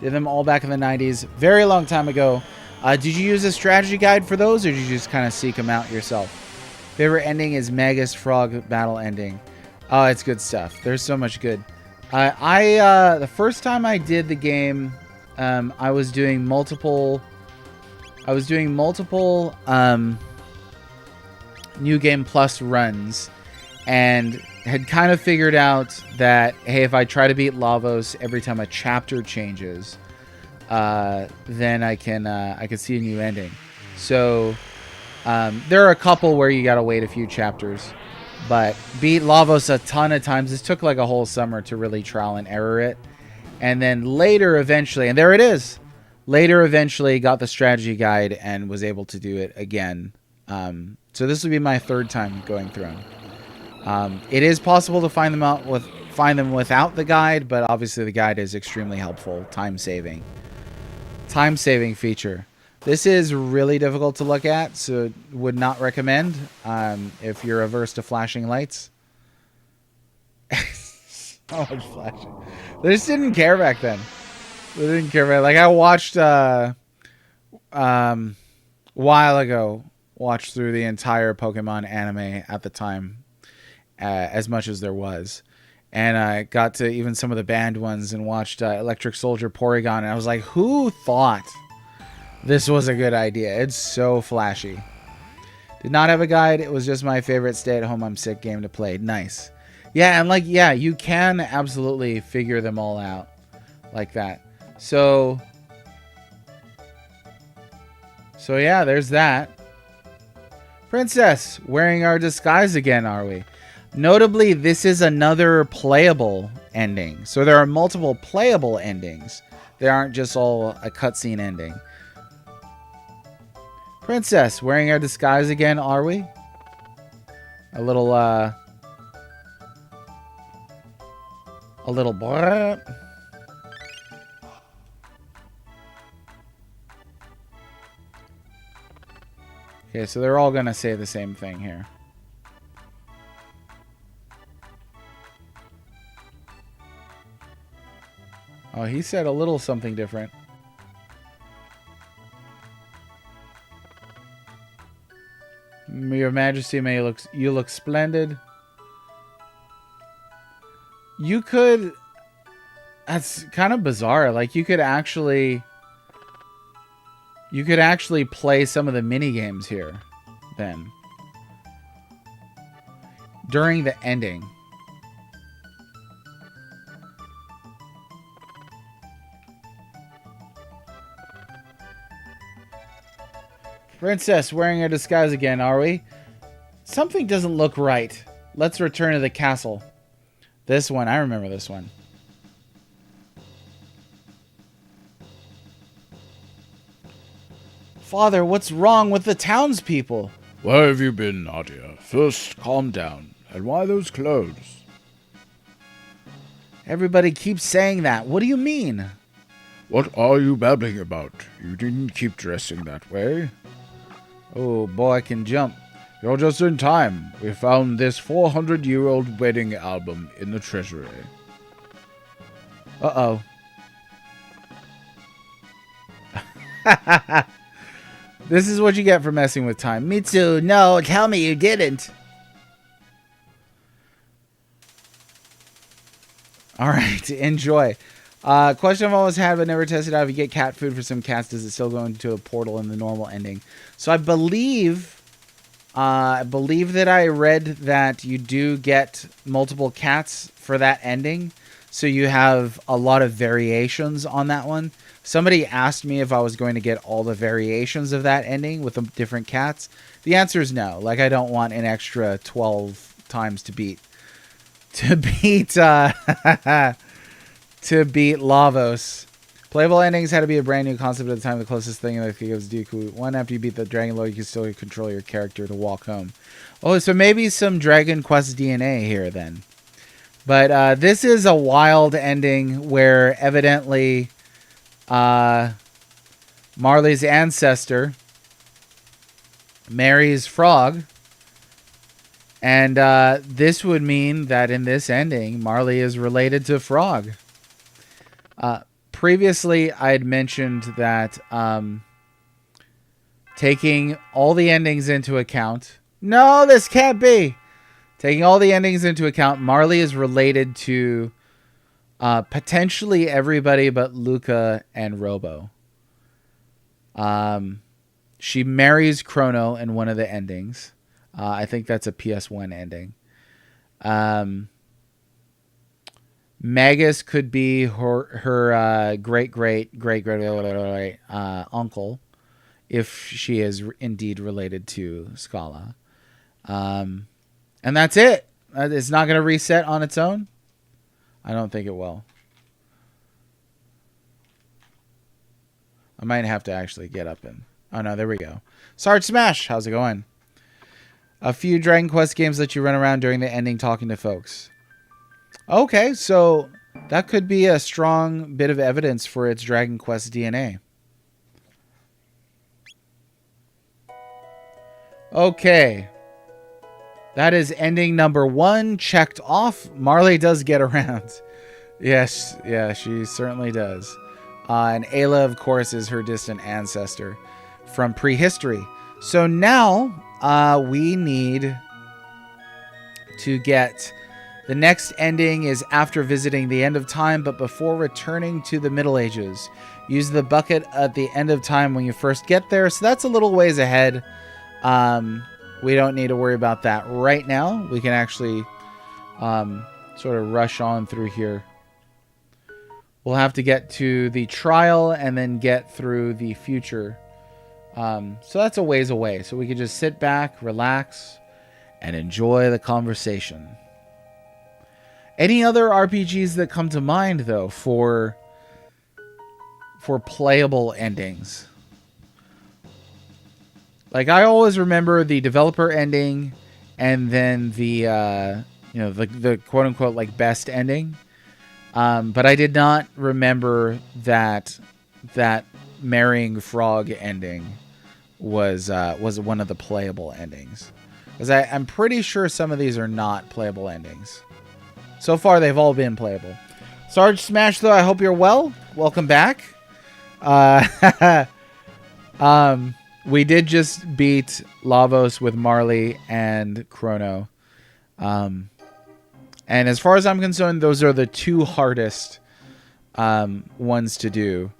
Did them all back in the 90s. Very long time ago. Did you use a strategy guide for those, or did you just kind of seek them out yourself? Favorite ending is Magus Frog battle ending. Oh, it's good stuff. There's so much good. The first time I did the game, I was doing multiple New Game Plus runs, and had kind of figured out that, hey, if I try to beat Lavos every time a chapter changes, then I can see a new ending. So there are a couple where you gotta wait a few chapters, but beat Lavos a ton of times. This took like a whole summer to really trial and error it. And then later, eventually, and there it is. Later, eventually, got the strategy guide and was able to do it again. So this will be my third time going through them. It is possible to find them without the guide, but obviously the guide is extremely helpful. Time saving feature. This is really difficult to look at, so would not recommend if you're averse to flashing lights. So much flashing. They just didn't care back then. They didn't care. Like, I watched a while ago, watched through the entire Pokemon anime at the time, as much as there was, and I got to even some of the banned ones and watched Electric Soldier Porygon, and I was like, who thought this was a good idea? It's so flashy. Did not have a guide. It was just my favorite stay-at-home I'm sick game to play. Nice. Yeah, and like, yeah, you can absolutely figure them all out like that. So yeah, there's that. Princess, wearing our disguise again, are we? Notably, this is another playable ending. So there are multiple playable endings. They aren't just all a cutscene ending. Princess, wearing our disguise again, are we? A little brrr. Okay, so they're all gonna say the same thing here. Oh, he said a little something different. Your Majesty, you look splendid. You could... That's kind of bizarre. Like, you could actually play some of the mini games here then. During the ending. Princess, wearing her disguise again, are we? Something doesn't look right. Let's return to the castle. This one, I remember this one. Father, what's wrong with the townspeople?
Where have you been, Nadia? First, calm down. And why those clothes?
Everybody keeps saying that. What do you mean?
What are you babbling about? You didn't keep dressing that way.
Oh, boy, I can jump.
You're just in time. We found this 400-year-old wedding album in the treasury.
Uh-oh. This is what you get for messing with time. Mitsu, no, tell me you didn't. All right, enjoy. Question I've always had but never tested out. If you get cat food for some cats, does it still go into a portal in the normal ending? So I believe that I read that you do get multiple cats for that ending. So you have a lot of variations on that one. Somebody asked me if I was going to get all the variations of that ending with the different cats. The answer is no. Like, I don't want an extra 12 times to beat Lavos. Playable endings had to be a brand new concept at the time. The closest thing that gives Dooku one. After you beat the Dragon Lord, you can still control your character to walk home. Oh, so maybe some Dragon Quest DNA here then. But this is a wild ending where evidently Marley's ancestor marries Frog. And this would mean that in this ending, Marley is related to Frog. Previously, I had mentioned that taking all the endings into account... No, this can't be! Taking all the endings into account, Marley is related to potentially everybody but Luca and Robo. She marries Chrono in one of the endings. I think that's a PS1 ending. Magus could be her great uncle, if she is indeed related to Scala. And that's it. It's not going to reset on its own. I don't think it will. I might have to actually get up and... Oh, no, there we go. Sarge Smash, how's it going? A few Dragon Quest games let you run around during the ending talking to folks. Okay, so that could be a strong bit of evidence for its Dragon Quest DNA. Okay. That is ending number 1 checked off. Marley does get around. Yes, yeah, she certainly does. And Ayla, of course, is her distant ancestor from prehistory. So now we need to get... The next ending is after visiting the end of time, but before returning to the Middle Ages. Use the bucket at the end of time when you first get there. So that's a little ways ahead. We don't need to worry about that right now. We can actually sort of rush on through here. We'll have to get to the trial and then get through the future. So that's a ways away. So we can just sit back, relax, and enjoy the conversation. Any other RPGs that come to mind, though, for for playable endings. Like, I always remember the developer ending and then the, you know, the quote-unquote, like, best ending. But I did not remember that marrying frog ending was one of the playable endings. Because I'm pretty sure some of these are not playable endings. So far, they've all been playable. Sarge Smash, though, I hope you're well. Welcome back. We did just beat Lavos with Marley and Chrono. And as far as I'm concerned, those are the two hardest ones to do.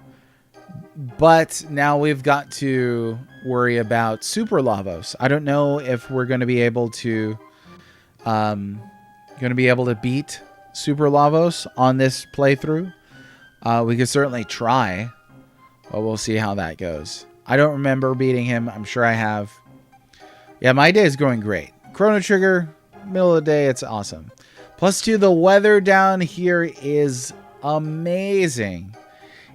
But now we've got to worry about Super Lavos. I don't know if we're going to be able to beat Super Lavos on this playthrough. We could certainly try, but we'll see how that goes. I don't remember beating him. I'm sure I have. Yeah, my day is going great. Chrono Trigger, middle of the day, it's awesome. +2, the weather down here is amazing.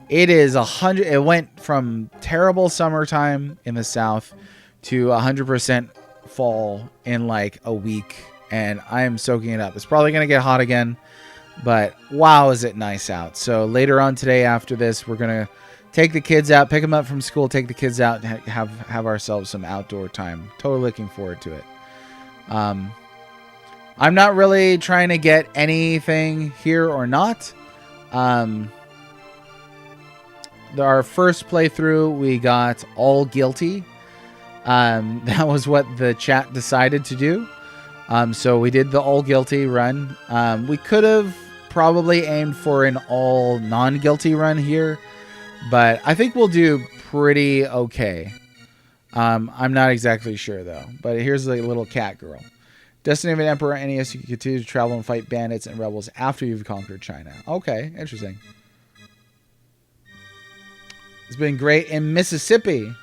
It is 100. It went from terrible summertime in the south to 100% fall in like a week, and I am soaking it up. It's probably going to get hot again, but wow, is it nice out. So later on today after this, we're going to take the kids out, pick them up from school, take the kids out, and have ourselves some outdoor time. Totally looking forward to it. I'm not really trying to get anything here or not. Our first playthrough, we got all guilty. That was what the chat decided to do. So we did the all guilty run. We could have probably aimed for an all non-guilty run here, but I think we'll do pretty okay. I'm not exactly sure though, but here's the little cat girl. Destiny of an Emperor NES, you can continue to travel and fight bandits and rebels after you've conquered China. Okay, interesting. It's been great in Mississippi.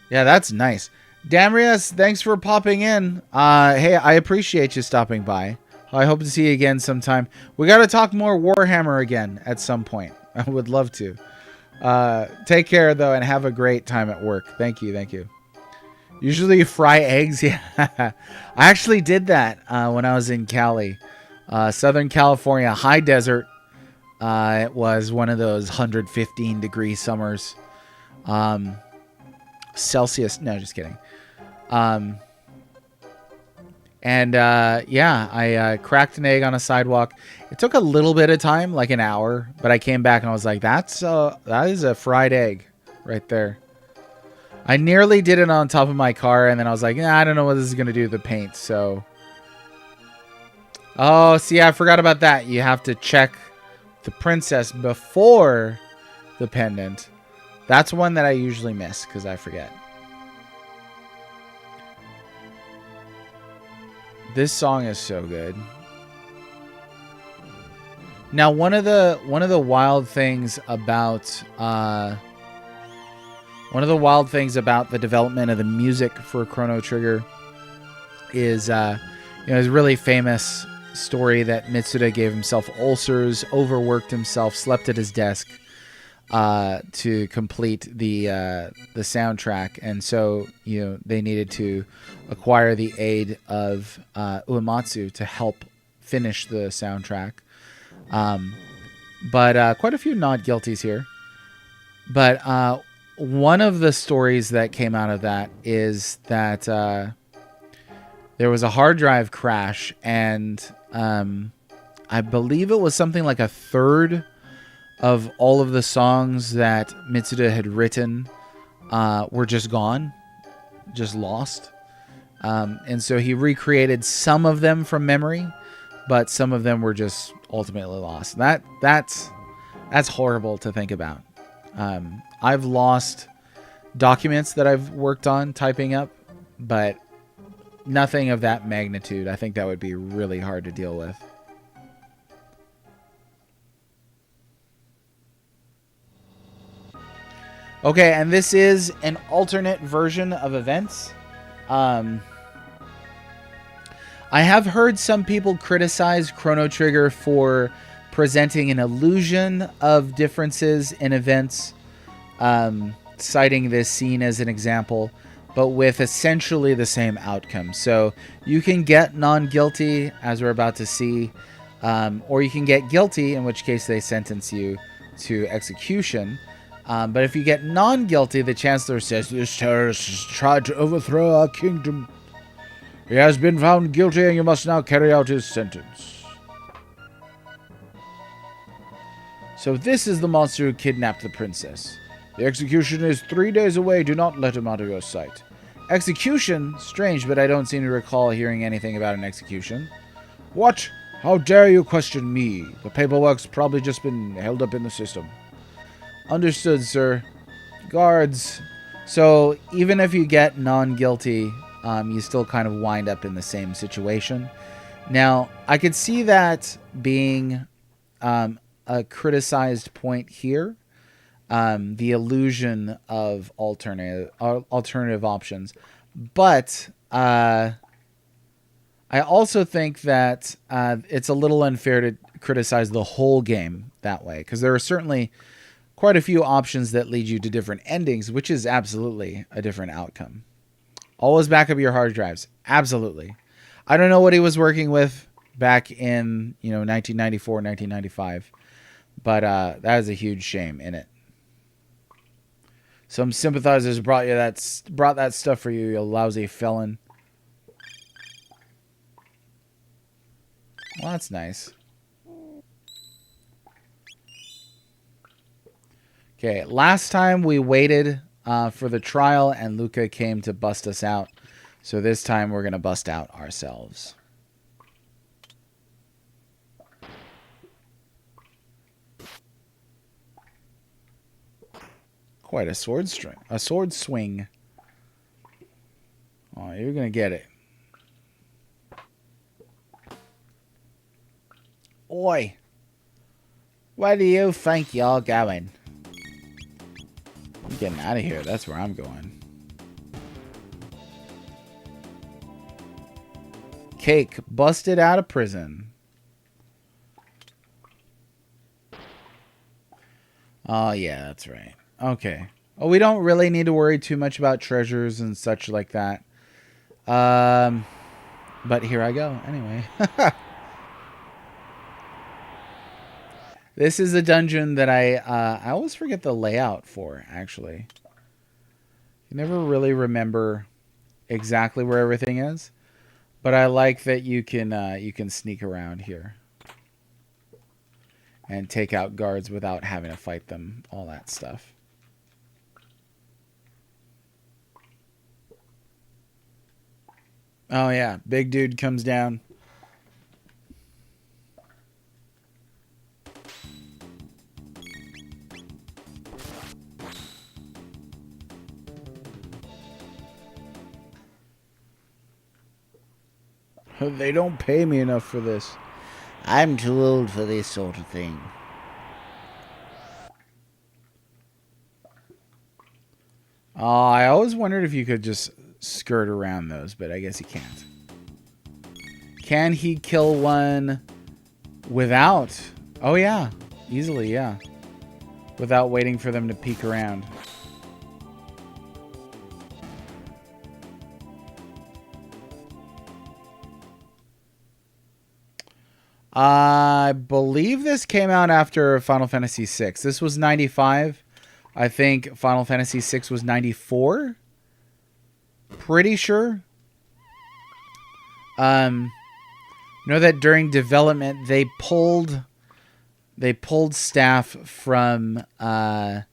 Yeah, that's nice. Damrius, thanks for popping in. Hey, I appreciate you stopping by. I hope to see you again sometime. We got to talk more Warhammer again at some point. I would love to. Take care, though, and have a great time at work. Thank you. Thank you. Usually you fry eggs. Yeah, I actually did that when I was in Cali. Southern California, high desert. It was one of those 115-degree summers. Celsius. No, just kidding. Yeah, I cracked an egg on a sidewalk. It took a little bit of time, like an hour, but I came back and I was like, that is a fried egg right there. I nearly did it on top of my car, and then I was like, I don't know what this is going to do to the paint, so. Oh, see, I forgot about that. You have to check the princess before the pendant. That's one that I usually miss because I forget. This song is so good. Now, one of the wild things about the development of the music for Chrono Trigger is a really famous story that Mitsuda gave himself ulcers, overworked himself, slept at his desk to complete the soundtrack, and so they needed to acquire the aid of Uematsu to help finish the soundtrack. But quite a few not guilties here. But one of the stories that came out of that is that there was a hard drive crash, and I believe it was something like a third of all of the songs that Mitsuda had written were just gone, just lost. And so he recreated some of them from memory, but some of them were just ultimately lost. That's horrible to think about. I've lost documents that I've worked on typing up, but nothing of that magnitude. I think that would be really hard to deal with. Okay, and this is an alternate version of events. I have heard some people criticize Chrono Trigger for presenting an illusion of differences in events, citing this scene as an example, but with essentially the same outcome. So you can get non-guilty, as we're about to see, or you can get guilty, in which case they sentence you to execution. But if you get non-guilty, the Chancellor says,
"This terrorist has tried to overthrow our kingdom. He has been found guilty and you must now carry out his sentence."
So this is the monster who kidnapped the princess.
"The execution is 3 days away. Do not let him out of your sight."
Execution? Strange, but I don't seem to recall hearing anything about an execution.
"What? How dare you question me? The paperwork's probably just been held up in the system."
Understood, sir. Guards. So even if you get non-guilty, you still kind of wind up in the same situation. Now, I could see that being a criticized point here. The illusion of alternative options. But I also think that it's a little unfair to criticize the whole game that way, because there are certainly quite a few options that lead you to different endings, which is absolutely a different outcome. Always back up your hard drives. Absolutely. I don't know what he was working with back in 1994, 1995, but that is a huge shame in it. Some sympathizers brought that stuff for you, you lousy felon. Well, that's nice. Okay, last time we waited for the trial and Luca came to bust us out. So this time we're going to bust out ourselves. Quite a sword swing. Oh, you're going to get it. Oi. Where do you think you're going? I'm getting out of here. That's where I'm going. Cake busted out of prison. Oh, yeah, that's right. Okay. Oh, we don't really need to worry too much about treasures and such like that. But here I go. Anyway. This is a dungeon that I always forget the layout for, actually. You never really remember exactly where everything is. But I like that you can sneak around here. And take out guards without having to fight them. All that stuff. Oh yeah, big dude comes down.
They don't pay me enough for this.
I'm too old for this sort of thing. I always wondered if you could just skirt around those, but I guess he can't. Can he kill one without? Oh, yeah. Easily, yeah. Without waiting for them to peek around. I believe this came out after Final Fantasy VI. This was 95. I think Final Fantasy VI was 94. Pretty sure. Know that during development they pulled staff from the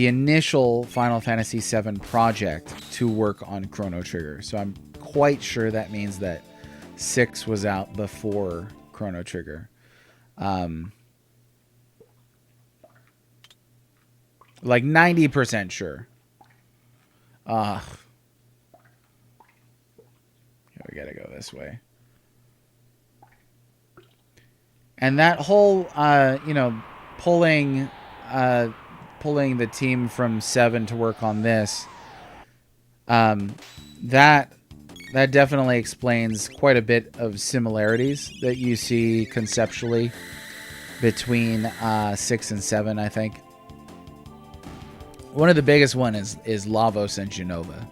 initial Final Fantasy VII project to work on Chrono Trigger. So I'm quite sure that means that 6 was out before Chrono Trigger. Like 90% sure. Okay, we gotta go this way. And that whole, pulling the team from 7 to work on this, that definitely explains quite a bit of similarities that you see conceptually between 6 and 7, I think. One of the biggest one is Lavos and Genova.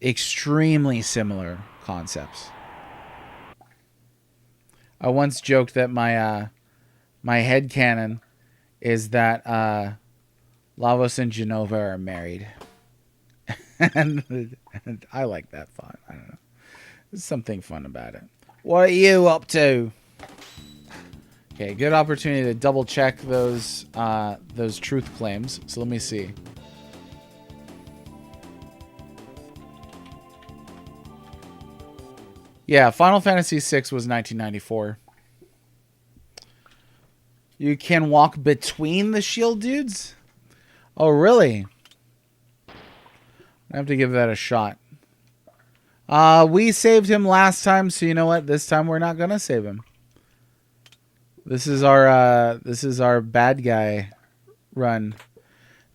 Extremely similar concepts. I once joked that my headcanon is that Lavos and Genova are married. and I like that thought. I don't know. There's something fun about it. What are you up to? Okay, good opportunity to double check those truth claims. So let me see. Yeah, Final Fantasy VI was 1994. You can walk between the shield dudes? Oh, really? I have to give that a shot. We saved him last time, so you know what? This time we're not gonna save him. This is our bad guy run.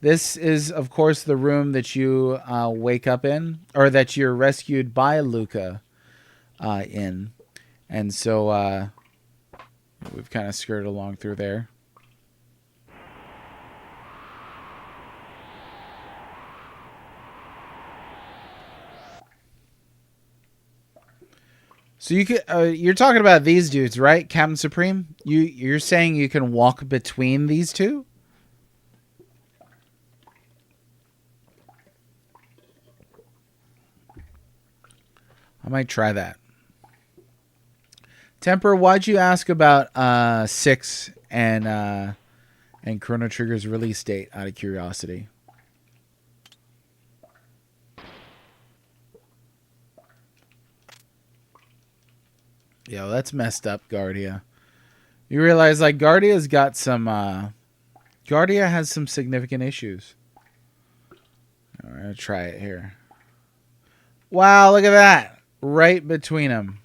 This is, of course, the room that you wake up in, or that you're rescued by Luca in. And so we've kind of skirted along through there. So you could, you're talking about these dudes, right, Captain Supreme? You're saying you can walk between these two? I might try that. Temper, why'd you ask about 6 and Chrono Trigger's release date out of curiosity? Yo, that's messed up, Guardia. You realize, like, Guardia's got some, Guardia has some significant issues. I'm going to try it here. Wow, look at that. Right between them.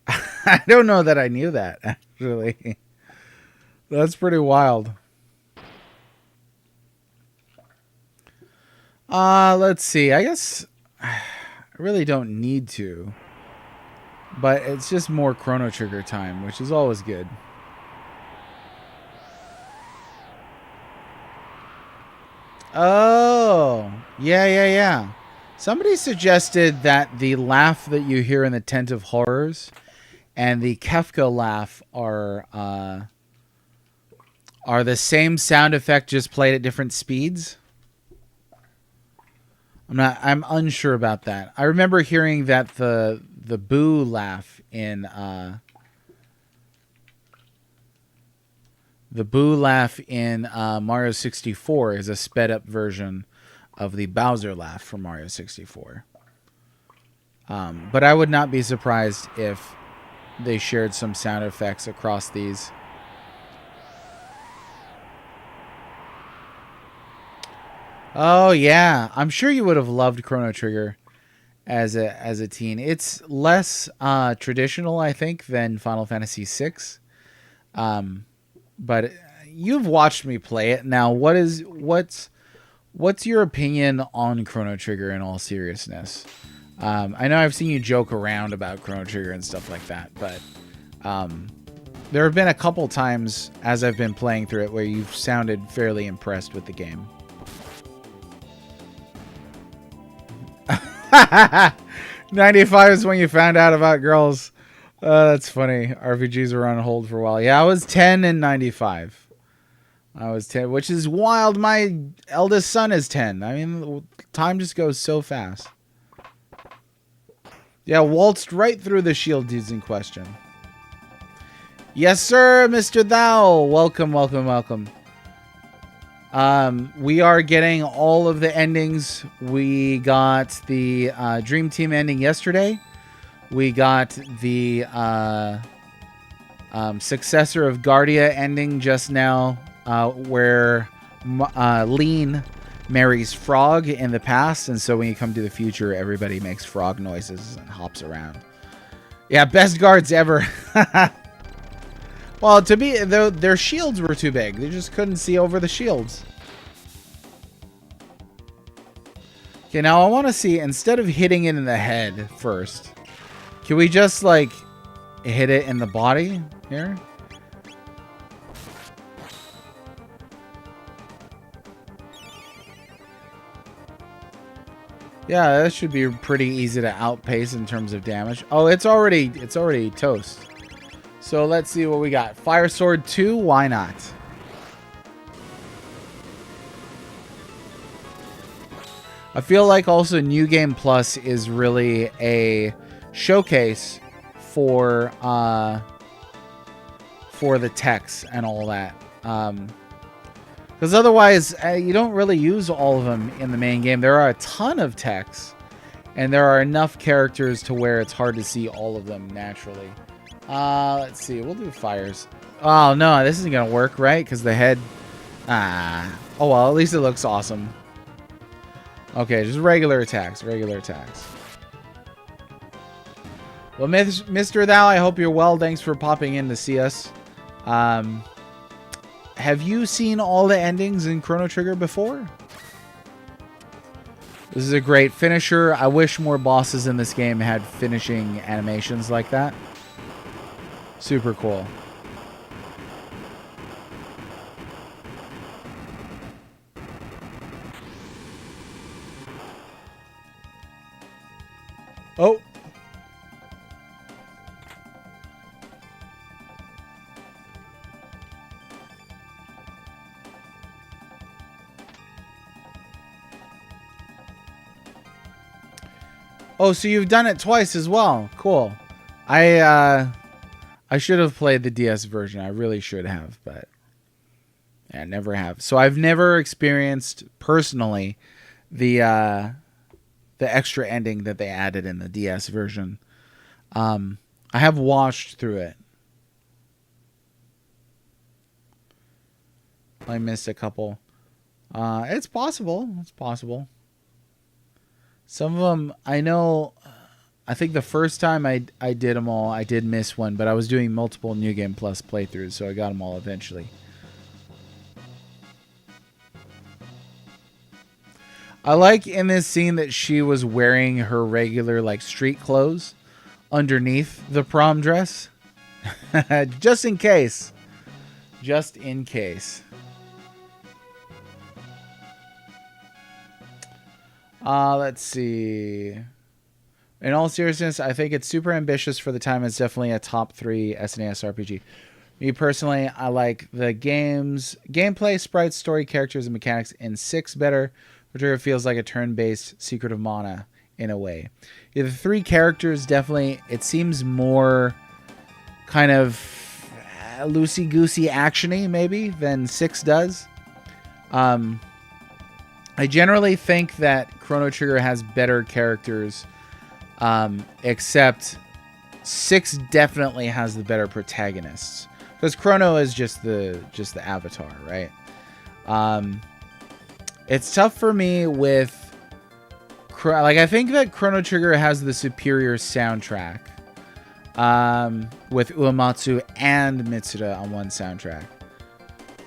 I don't know that I knew that, actually. That's pretty wild. Let's see. I guess I really don't need to. But it's just more Chrono Trigger time, which is always good. Oh, yeah. Somebody suggested that the laugh that you hear in the Tent of Horrors and the Kefka laugh are the same sound effect, just played at different speeds. I'm unsure about that. I remember hearing that the boo laugh in Mario 64 is a sped up version of the Bowser laugh from Mario 64. But I would not be surprised if they shared some sound effects across these. Oh yeah, I'm sure you would have loved Chrono Trigger as a teen. It's less traditional, I think, than Final Fantasy VI. But you've watched me play it. Now, what's your opinion on Chrono Trigger in all seriousness? I know I've seen you joke around about Chrono Trigger and stuff like that, but there have been a couple times as I've been playing through it where you've sounded fairly impressed with the game. 95 is when you found out about girls. That's funny. RPGs were on hold for a while. Yeah, I was 10 in 95. I was 10, which is wild. My eldest son is 10. I mean, time just goes so fast. Yeah, waltzed right through the shield dudes in question. Yes, sir, Mr. Thou. Welcome. We are getting all of the endings. We got the Dream Team ending yesterday. We got the Successor of Guardia ending just now, where Lean marries Frog in the past, and so when you come to the future, everybody makes frog noises and hops around. Yeah, best guards ever. Well, to be, their shields were too big. They just couldn't see over the shields. Okay, now I want to see, instead of hitting it in the head first, can we just, like, hit it in the body here. Yeah, that should be pretty easy to outpace in terms of damage. Oh, it's already toast. So let's see what we got. Fire Sword 2, why not? I feel like also New Game Plus is really a showcase for the techs and all that. Because otherwise, you don't really use all of them in the main game. There are a ton of techs, and there are enough characters to where it's hard to see all of them naturally. Let's see. We'll do fires. Oh, no, this isn't going to work, right? Because the head... Oh, well, at least it looks awesome. Okay, just regular attacks. Regular attacks. Well, Mr. Thou, I hope you're well. Thanks for popping in to see us. Have you seen all the endings in Chrono Trigger before? This is a great finisher. I wish more bosses in this game had finishing animations like that. Super cool. Oh. Oh, so you've done it twice as well. Cool. I should have played the DS version. I really should have, but I never have. So I've never experienced personally the extra ending that they added in the DS version. I have watched through it. I missed a couple. It's possible. It's possible. Some of them, I know, I think the first time I did them all, I did miss one, but I was doing multiple New Game Plus playthroughs, so I got them all eventually. I like in this scene that she was wearing her regular, like, street clothes underneath the prom dress. Just in case. Just in case. Let's see. In all seriousness, I think it's super ambitious for the time. It's definitely a top 3 SNES RPG. Me personally, I like the gameplay, sprites, story, characters, and mechanics in 6 better. Trigger feels like a turn-based Secret of Mana in a way. Yeah, the 3 characters definitely, it seems more kind of loosey-goosey actiony maybe than 6 does. I generally think that Chrono Trigger has better characters, except 6 definitely has the better protagonists. Because Chrono is just the avatar, right? It's tough for me with... Like, I think that Chrono Trigger has the superior soundtrack. With Uematsu and Mitsuda on one soundtrack.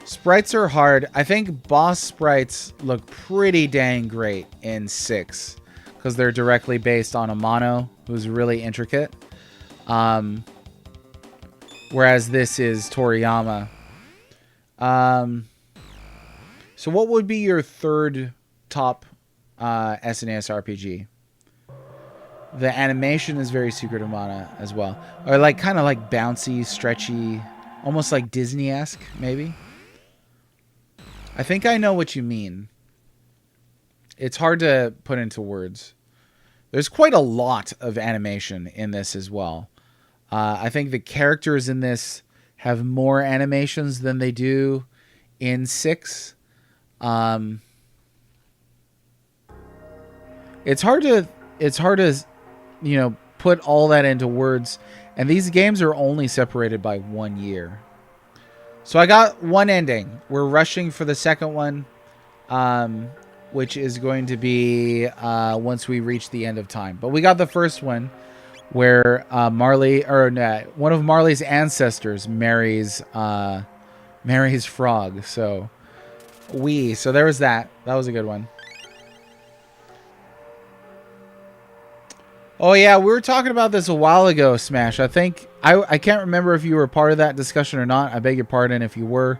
Sprites are hard. I think boss sprites look pretty dang great in 6. Because they're directly based on Amano, who's really intricate. Whereas this is Toriyama. So what would be your third top SNES RPG? The animation is very Secret of Mana as well. Or like kind of like bouncy, stretchy, almost like Disney-esque, maybe. I think I know what you mean. It's hard to put into words. There's quite a lot of animation in this as well. I think the characters in this have more animations than they do in 6. It's hard to, you know, put all that into words. And these games are only separated by 1 year. So I got one ending. We're rushing for the second one, which is going to be once we reach the end of time. But we got the first one where one of Marley's ancestors marries Frog. So there was that. That was a good one. Oh yeah, we were talking about this a while ago, Smash. I think I can't remember if you were part of that discussion or not. I beg your pardon if you were.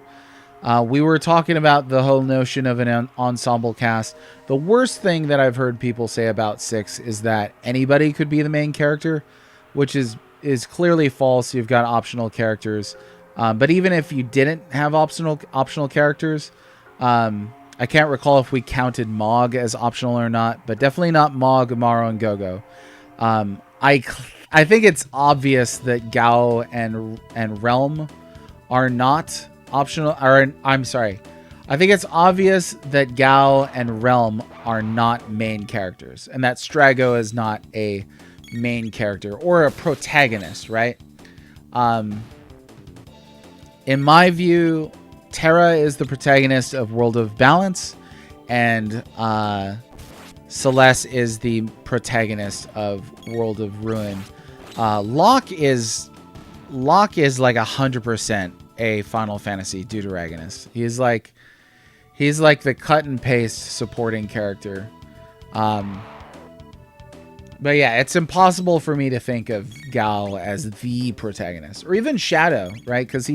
We were talking about the whole notion of an ensemble cast. The worst thing that I've heard people say about 6 is that anybody could be the main character, which is clearly false. You've got optional characters, but even if you didn't have optional characters, I can't recall if we counted Mog as optional or not, but definitely not Mog, Amaro, and Gogo. I think it's obvious that Gao and Realm are not optional. Or I'm sorry, I think it's obvious that Gao and Realm are not main characters, and that Strago is not a main character or a protagonist, right? In my view, Terra is the protagonist of World of Balance, and Celeste is the protagonist of World of Ruin. Locke is like 100% a Final Fantasy deuteragonist. He's like the cut and paste supporting character. But yeah, it's impossible for me to think of Gao as the protagonist, or even Shadow, right? Because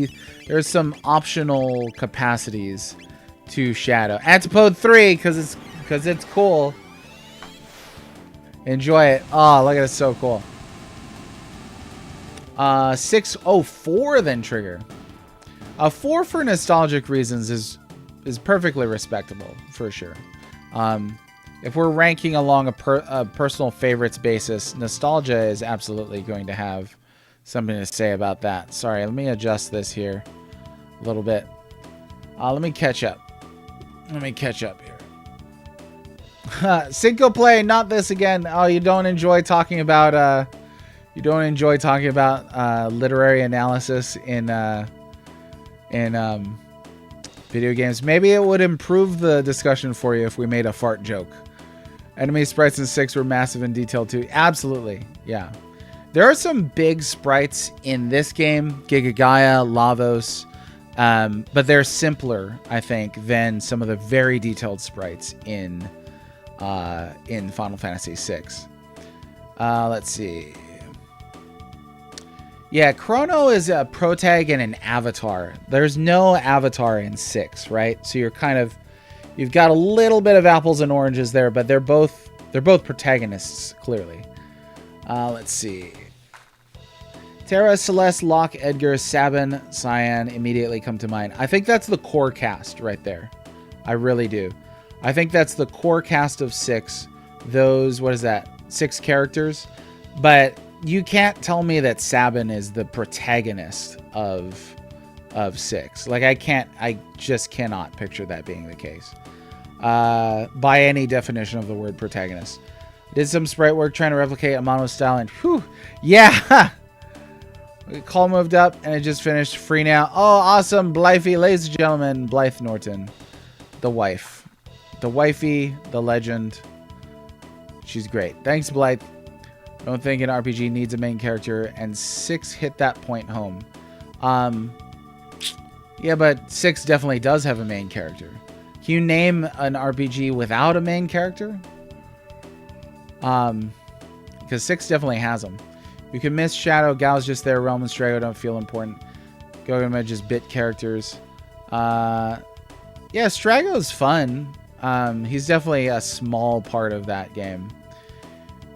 there's some optional capacities to Shadow. Antipode 3, because it's cool. Enjoy it. Oh, look at it, so cool. 604 then trigger. 4 for nostalgic reasons is perfectly respectable for sure. If we're ranking along a personal favorites basis, nostalgia is absolutely going to have something to say about that. Sorry, let me adjust this here a little bit. Let me catch up. Here. Cinco Play, not this again. Oh, you don't enjoy talking about literary analysis in video games. Maybe it would improve the discussion for you if we made a fart joke. Enemy sprites in 6 were massive in detail too. Absolutely, yeah. There are some big sprites in this game, Giga Gaia, Lavos, but they're simpler, I think, than some of the very detailed sprites in Final Fantasy VI. Let's see. Yeah, Chrono is a protag and an avatar. There's no avatar in 6, right? So you've got a little bit of apples and oranges there, but they're both protagonists, clearly. Let's see. Terra, Celeste, Locke, Edgar, Sabin, Cyan immediately come to mind. I think that's the core cast right there. I really do. I think that's the core cast of 6. Those, what is that? 6 characters. But you can't tell me that Sabin is the protagonist of 6. Like, I just cannot picture that being the case. By any definition of the word protagonist. Did some sprite work trying to replicate Amano's style, and whew, yeah! Call moved up, and it just finished. Free now. Oh, awesome. Blythe, ladies and gentlemen, Blythe Norton. The wife. The wifey, the legend. She's great. Thanks, Blythe. Don't think an RPG needs a main character, and 6 hit that point home. Yeah, but 6 definitely does have a main character. Can you name an RPG without a main character? Because 6 definitely has them. You can miss Shadow. Gao's just there. Realm and Strago don't feel important. Gogama just bit characters. Yeah, Strago's fun. He's definitely a small part of that game.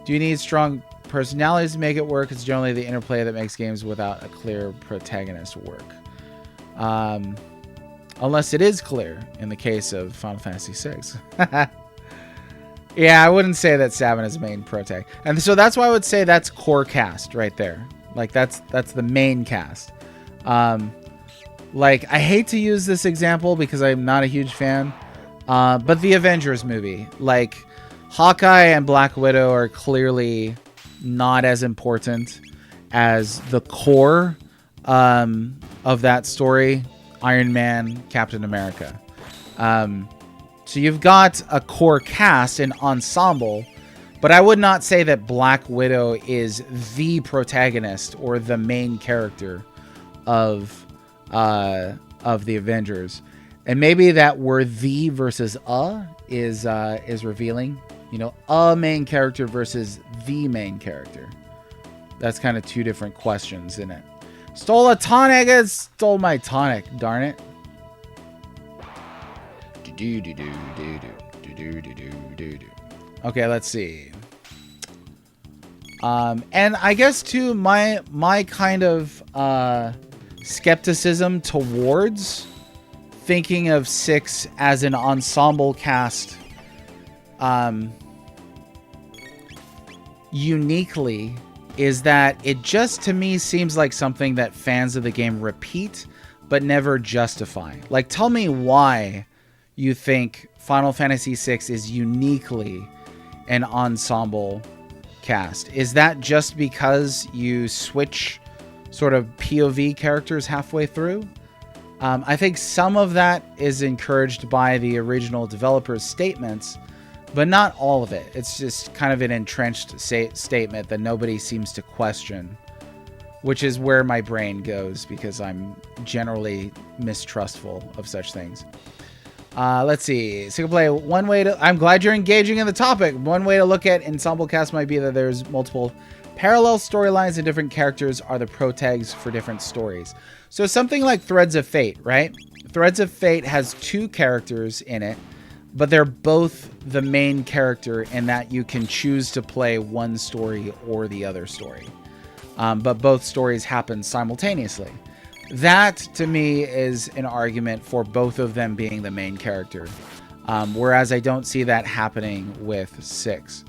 Do you need strong personalities to make it work? It's generally the interplay that makes games without a clear protagonist work. Unless it is clear in the case of Final Fantasy VI. Yeah, I wouldn't say that Sabin is main protag. And so that's why I would say that's core cast right there. Like, that's the main cast. Like, I hate to use this example because I'm not a huge fan. But the Avengers movie. Like, Hawkeye and Black Widow are clearly not as important as the core of that story. Iron Man, Captain America. So you've got a core cast, an ensemble, but I would not say that Black Widow is the protagonist or the main character of the Avengers. And maybe that word "the" versus is revealing. You know, a main character versus the main character. That's kind of two different questions in it. Stole a tonic. It stole my tonic. Darn it. Okay, let's see. And I guess too, my kind of skepticism towards thinking of 6 as an ensemble cast uniquely is that it just to me seems like something that fans of the game repeat but never justify. Like, tell me why you think Final Fantasy VI is uniquely an ensemble cast. Is that just because you switch sort of POV characters halfway through? I think some of that is encouraged by the original developers' statements, but not all of it. It's just kind of an entrenched statement that nobody seems to question, which is where my brain goes because I'm generally mistrustful of such things. Let's see. Single play. One way to... I'm glad you're engaging in the topic. One way to look at ensemble cast might be that there's multiple parallel storylines and different characters are the protags for different stories. So something like Threads of Fate, right? Threads of Fate has 2 characters in it, but they're both the main character in that you can choose to play one story or the other story. But both stories happen simultaneously. That, to me, is an argument for both of them being the main character. Whereas I don't see that happening with 6.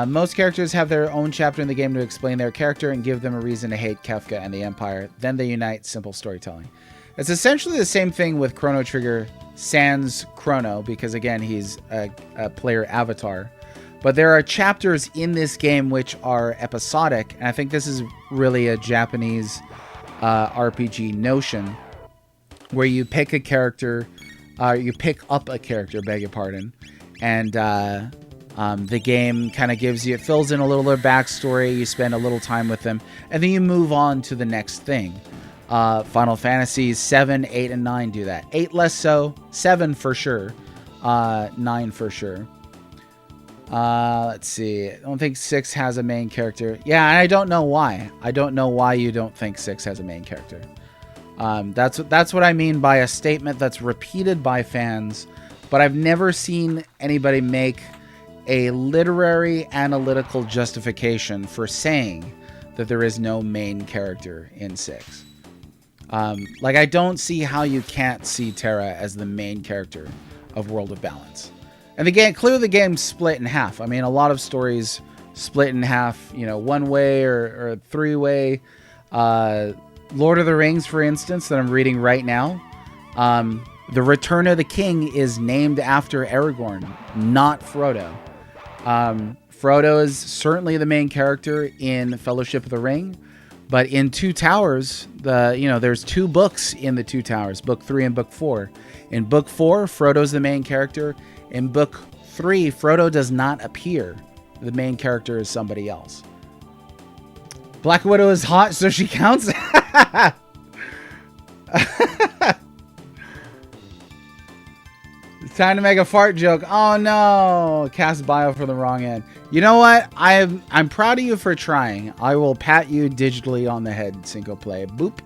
Most characters have their own chapter in the game to explain their character and give them a reason to hate Kefka and the Empire. Then they unite, simple storytelling. It's essentially the same thing with Chrono Trigger sans Chrono, because again, he's a player avatar. But there are chapters in this game which are episodic, and I think this is really a Japanese RPG notion, where you pick a character, you pick up a character, beg your pardon, and the game kind of gives you, it fills in a little bit of backstory, you spend a little time with them, and then you move on to the next thing. Final Fantasies 7, 8, and 9 do that. 8 less so, 7 for sure, 9 for sure. Let's see. I don't think 6 has a main character. Yeah, and I don't know why. I don't know why you don't think 6 has a main character. That's what I mean by a statement that's repeated by fans, but I've never seen anybody make a literary analytical justification for saying that there is no main character in 6. Like, I don't see how you can't see Terra as the main character of World of Balance. And the game, clearly the game's split in half. I mean, a lot of stories split in half, you know, one way or 3-way. Lord of the Rings, for instance, that I'm reading right now. The Return of the King is named after Aragorn, not Frodo. Frodo is certainly the main character in Fellowship of the Ring, but in Two Towers, there's 2 books in the Two Towers, Book 3 and Book 4. In Book 4, Frodo's the main character. In Book 3, Frodo does not appear. The main character is somebody else. Black Widow is hot, so she counts. It's time to make a fart joke. Oh no! Cast bio for the wrong end. You know what? I'm proud of you for trying. I will pat you digitally on the head. Single play. Boop,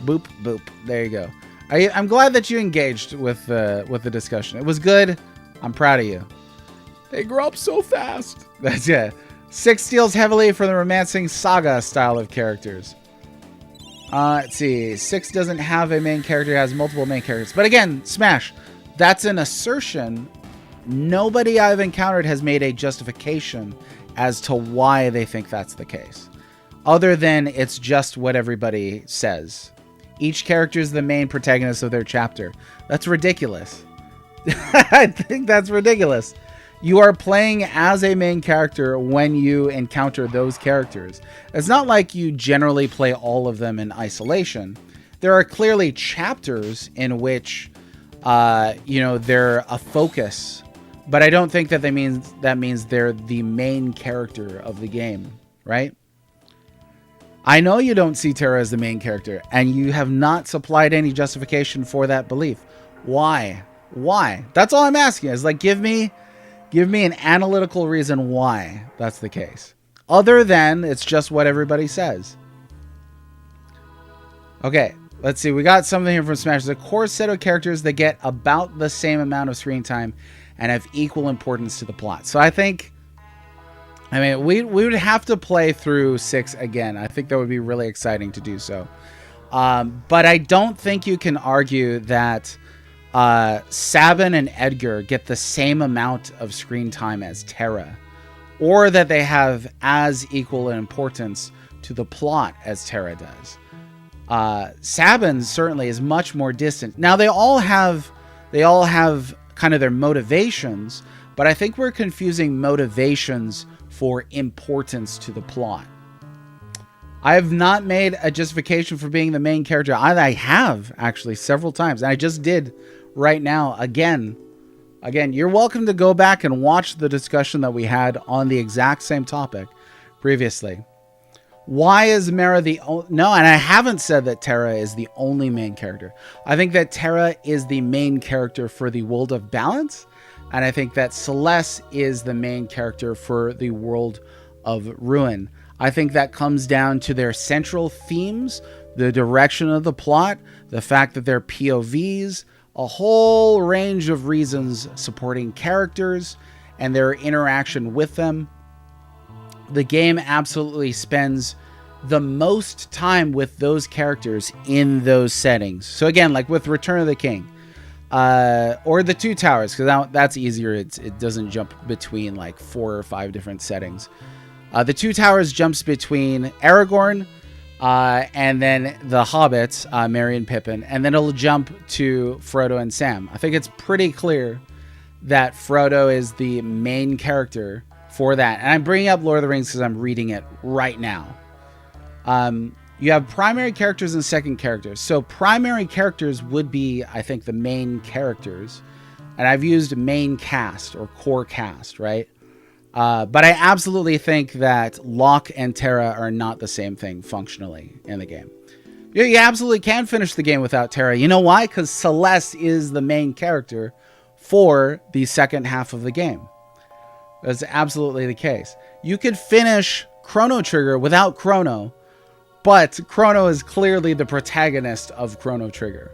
boop, boop. There you go. I'm glad that you engaged with the discussion. It was good. I'm proud of you. They grow up so fast. That's it. 6 steals heavily for the romancing saga style of characters. Let's see. 6 doesn't have a main character. It has multiple main characters. But again, Smash. That's an assertion. Nobody I've encountered has made a justification as to why they think that's the case. Other than it's just what everybody says. Each character is the main protagonist of their chapter. That's ridiculous. I think that's ridiculous. You are playing as a main character when you encounter those characters. It's not like you generally play all of them in isolation. There are clearly chapters in which, they're a focus. But I don't think that means they're the main character of the game, right? I know you don't see Terra as the main character, and you have not supplied any justification for that belief. Why? Why? That's all I'm asking. Is like, give me Give me an analytical reason why that's the case. Other than it's just what everybody says. Okay, let's see. We got something here from Smash. There's a core set of characters that get about the same amount of screen time and have equal importance to the plot. So I mean, we would have to play through 6 again. I think that would be really exciting to do so. But I don't think you can argue that Sabin and Edgar get the same amount of screen time as Terra, or that they have as equal an importance to the plot as Terra does. Sabin certainly is much more distant. Now they all have kind of their motivations, but I think we're confusing motivations for importance to the plot. I have not made a justification for being the main character. I have actually several times, and I just did right now again. You're welcome to go back and watch the discussion that we had on the exact same topic previously. Why is Mara no, and I haven't said that Terra is the only main character. I think that Terra is the main character for the World of Balance, and I think that Celeste is the main character for the World of Ruin. I think that comes down to their central themes, the direction of the plot, the fact that they're POVs, a whole range of reasons supporting characters and their interaction with them. The game absolutely spends the most time with those characters in those settings. So again, like with Return of the King, or the Two Towers, because that's easier. It doesn't jump between like 4 or 5 different settings. The Two Towers jumps between Aragorn and then the Hobbits, Merry and Pippin, and then it'll jump to Frodo and Sam. I think it's pretty clear that Frodo is the main character for that. And I'm bringing up Lord of the Rings because I'm reading it right now. You have primary characters and second characters. So primary characters would be, I think, the main characters. And I've used main cast or core cast, right? But I absolutely think that Locke and Terra are not the same thing functionally in the game. You absolutely can finish the game without Terra. You know why? Because Celeste is the main character for the second half of the game. That's absolutely the case. You could finish Chrono Trigger without Chrono, but Chrono is clearly the protagonist of Chrono Trigger,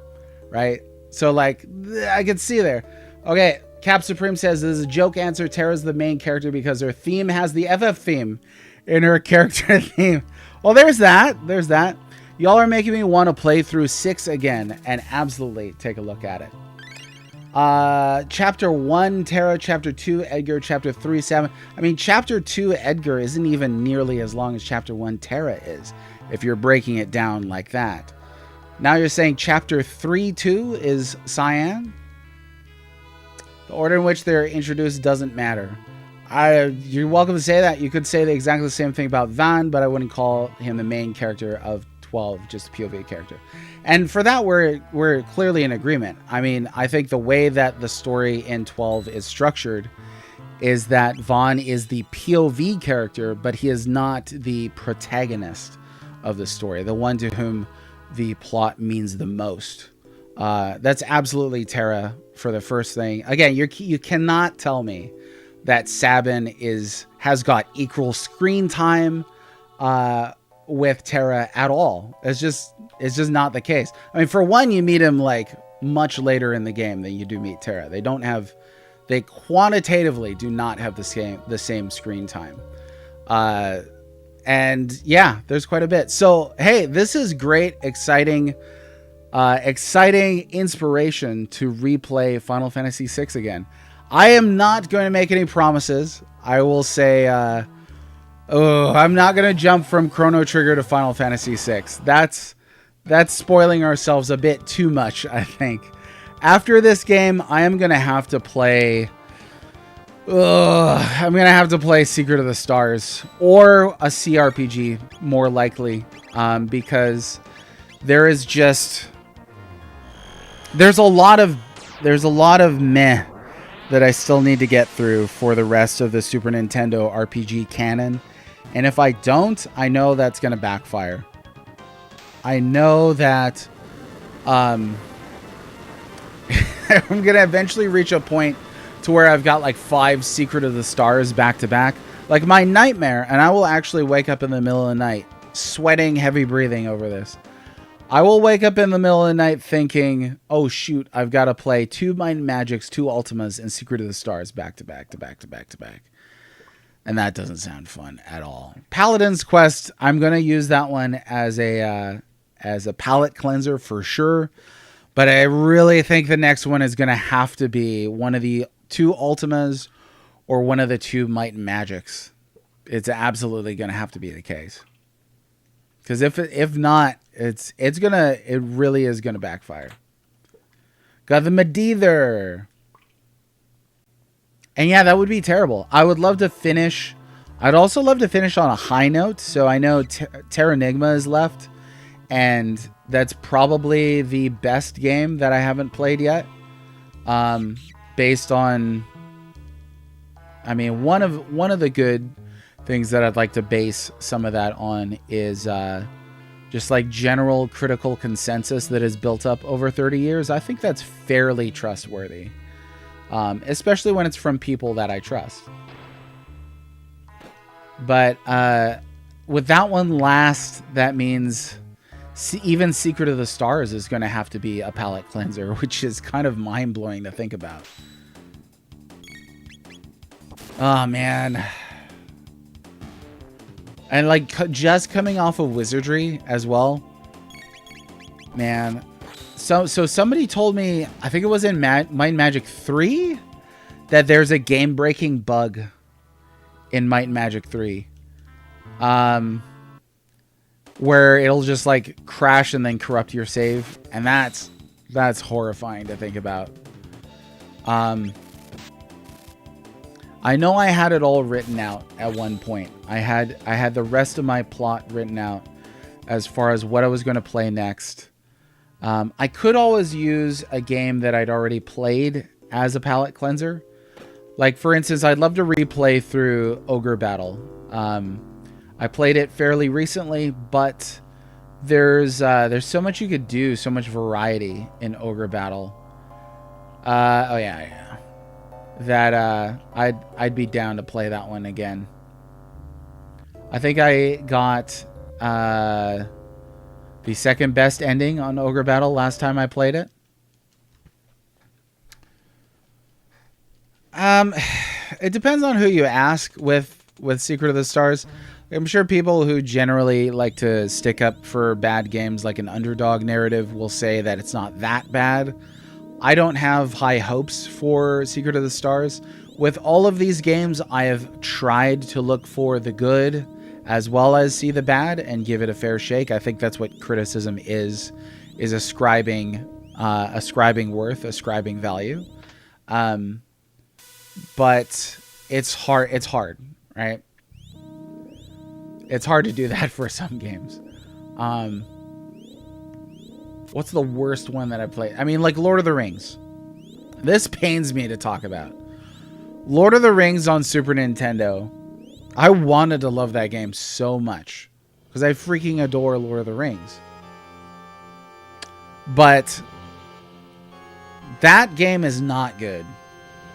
right? So, like, I could see there. Okay, Cap Supreme says, this is a joke answer. Terra's the main character because her theme has the FF theme in her character theme. Well, there's that. There's that. Y'all are making me want to play through 6 again and absolutely take a look at it. Chapter 1, Terra. Chapter 2, Edgar. Chapter 3, Sabin. I mean, Chapter 2, Edgar isn't even nearly as long as Chapter 1, Terra is, if you're breaking it down like that. Now you're saying Chapter 3, 2 is Cyan? The order in which they're introduced doesn't matter. You're welcome to say that. You could say exactly the same thing about Van, but I wouldn't call him the main character of 12, just a POV character. And for that, we're clearly in agreement. I mean, I think the way that the story in 12 is structured is that Vaughn is the POV character, but he is not the protagonist of the story, the one to whom the plot means the most. That's absolutely Terra for the first thing. Again, you cannot tell me that Sabin has got equal screen time with Terra at all. It's just not the case. I mean, for one, you meet him like much later in the game than you do meet Terra. They quantitatively do not have the same screen time. And yeah, there's quite a bit. So, hey, this is great, exciting inspiration to replay Final Fantasy VI again. I am not going to make any promises. I will say, I'm not going to jump from Chrono Trigger to Final Fantasy VI. That's spoiling ourselves a bit too much, I think. After this game, I am going to have to play... I'm going to have to play Secret of the Stars or a CRPG, more likely, because there's a lot of meh that I still need to get through for the rest of the Super Nintendo RPG canon. And if I don't, I know that's going to backfire. I know that I'm going to eventually reach a point to where I've got like 5 Secret of the Stars back to back. Like my nightmare, and I will actually wake up in the middle of the night, sweating, heavy breathing over this. I will wake up in the middle of the night thinking, oh shoot, I've got to play 2 Might and Magics, 2 Ultimas, and Secret of the Stars back to back to back to back to back. And that doesn't sound fun at all. Paladin's Quest, I'm going to use that one as a palate cleanser for sure. But I really think the next one is going to have to be one of the 2 Ultimas or one of the 2 Might and Magics. It's absolutely going to have to be the case. Because if not, it really is gonna backfire. Got the Medether. And yeah, that would be terrible. I would love to finish. I'd also love to finish on a high note. So I know Terranigma is left, and that's probably the best game that I haven't played yet. Based on, I mean, one of the good things that I'd like to base some of that on is just like general critical consensus that is built up over 30 years. I think that's fairly trustworthy, especially when it's from people that I trust. But with that one last, that means even Secret of the Stars is going to have to be a palate cleanser, which is kind of mind-blowing to think about. Oh, man. And like just coming off of Wizardry as well, man. So somebody told me, I think it was in Might and Magic 3, that there's a game-breaking bug in Might and Magic 3, where it'll just like crash and then corrupt your save, and that's horrifying to think about. I know I had it all written out at one point. I had the rest of my plot written out as far as what I was going to play next. I could always use a game that I'd already played as a palate cleanser. Like, for instance, I'd love to replay through Ogre Battle. I played it fairly recently, but there's so much you could do, so much variety in Ogre Battle. Oh yeah. That I'd be down to play that one again. I think I got the second best ending on Ogre Battle last time I played it. It depends on who you ask with Secret of the Stars. I'm sure people who generally like to stick up for bad games like an underdog narrative will say that it's not that bad. I don't have high hopes for Secret of the Stars. With all of these games, I have tried to look for the good as well as see the bad and give it a fair shake. I think that's what criticism is ascribing worth, ascribing value. But it's hard, right? It's hard to do that for some games. What's the worst one that I played? I mean, like Lord of the Rings. This pains me to talk about. Lord of the Rings on Super Nintendo. I wanted to love that game so much because I freaking adore Lord of the Rings. But that game is not good.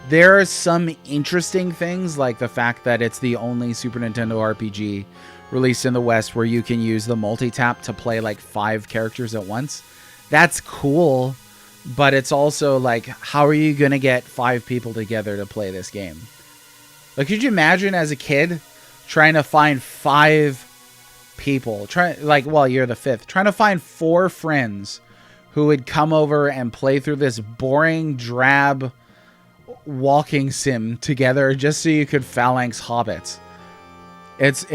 There are some interesting things, like the fact that it's the only Super Nintendo RPG released in the West where you can use the multi-tap to play like 5 characters at once. That's cool, but it's also like, how are you going to get 5 people together to play this game? Like, could you imagine as a kid trying to find 5 people, you're the 5th, trying to find 4 friends who would come over and play through this boring, drab walking sim together just so you could phalanx hobbits. It's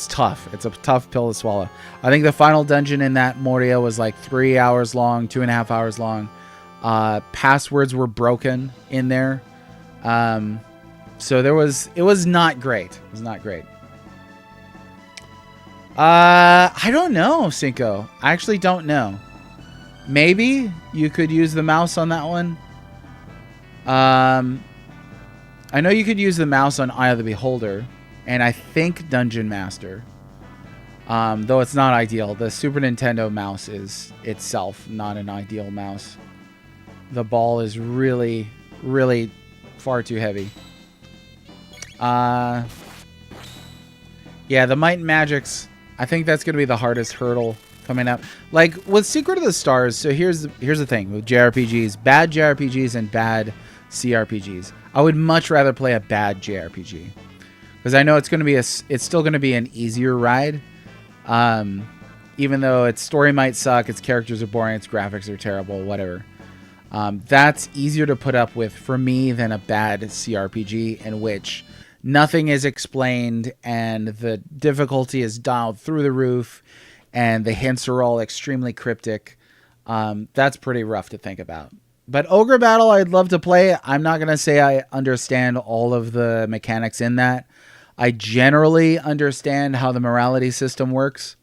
tough. It's a tough pill to swallow. I think the final dungeon in that Moria was like 3 hours long, 2.5 hours long. Passwords were broken in there. So it was not great. It was not great. I don't know, Cinco. I actually don't know. Maybe you could use the mouse on that one. I know you could use the mouse on Eye of the Beholder. And I think Dungeon Master. Though it's not ideal. The Super Nintendo mouse is itself not an ideal mouse. The ball is really, really far too heavy. Yeah, the Might and Magics. I think that's going to be the hardest hurdle coming up. Like with Secret of the Stars. So here's the thing with JRPGs, bad JRPGs and bad CRPGs. I would much rather play a bad JRPG because I know it's going to be it's still going to be an easier ride. Even though its story might suck, its characters are boring, its graphics are terrible, whatever. That's easier to put up with for me than a bad CRPG in which nothing is explained and the difficulty is dialed through the roof and the hints are all extremely cryptic. That's pretty rough to think about. But Ogre Battle, I'd love to play. I'm not going to say I understand all of the mechanics in that. I generally understand how the morality system works,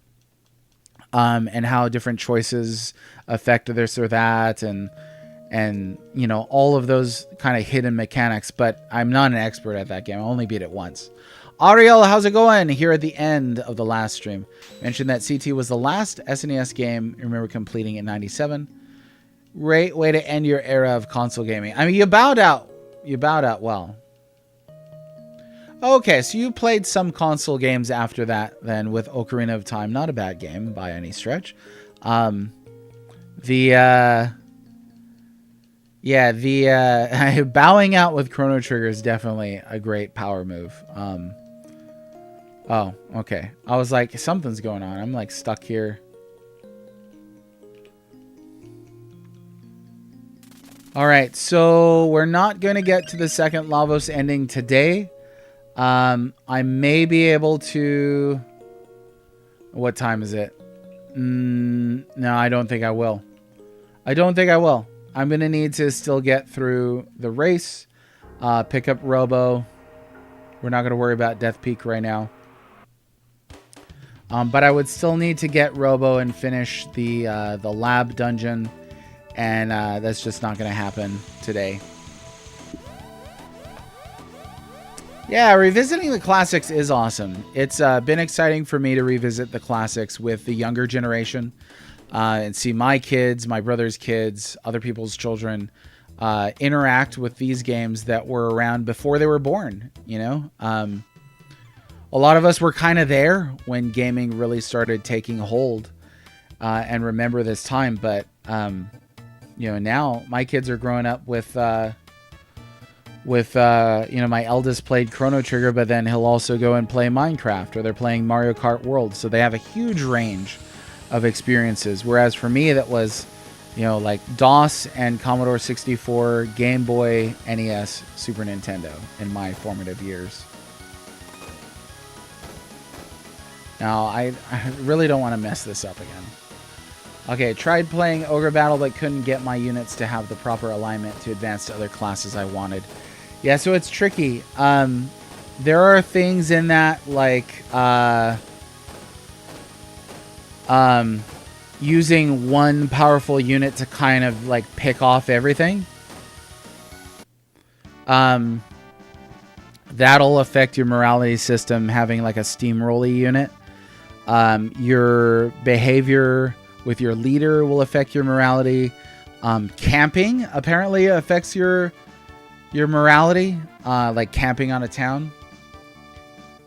and how different choices affect this or that, and you know, all of those kind of hidden mechanics. But I'm not an expert at that game. I only beat it once. Ariel, how's it going? Here at the end of the last stream, mentioned that CT was the last SNES game I remember completing in '97. Great way to end your era of console gaming. I mean, you bowed out. You bowed out well. Okay, so you played some console games after that then with Ocarina of Time. Not a bad game by any stretch. Bowing out with Chrono Trigger is definitely a great power move. Oh, okay. I was like, something's going on. I'm like stuck here. All right, so we're not going to get to the second Lavos ending today. I may be able to... What time is it? No, I don't think I will. I don't think I will. I'm going to need to still get through the race, pick up Robo. We're not going to worry about Death Peak right now. But I would still need to get Robo and finish the lab dungeon. And that's just not going to happen today. Yeah, revisiting the classics is awesome. It's been exciting for me to revisit the classics with the younger generation and see my kids, my brother's kids, other people's children interact with these games that were around before they were born. You know, a lot of us were kind of there when gaming really started taking hold and remember this time. But, you know, now my kids are growing up with you know, my eldest played Chrono Trigger, but then he'll also go and play Minecraft, or they're playing Mario Kart World. So they have a huge range of experiences. Whereas for me, that was, you know, like DOS and Commodore 64, Game Boy, NES, Super Nintendo in my formative years. Now, I really don't want to mess this up again. Okay, tried playing Ogre Battle, but couldn't get my units to have the proper alignment to advance to other classes I wanted. Yeah, so it's tricky. There are things in that, like using one powerful unit to kind of like pick off everything. That'll affect your morality system, having like a steamrolly unit. Your behavior with your leader will affect your morality. Camping apparently affects your morality. Like camping on a town.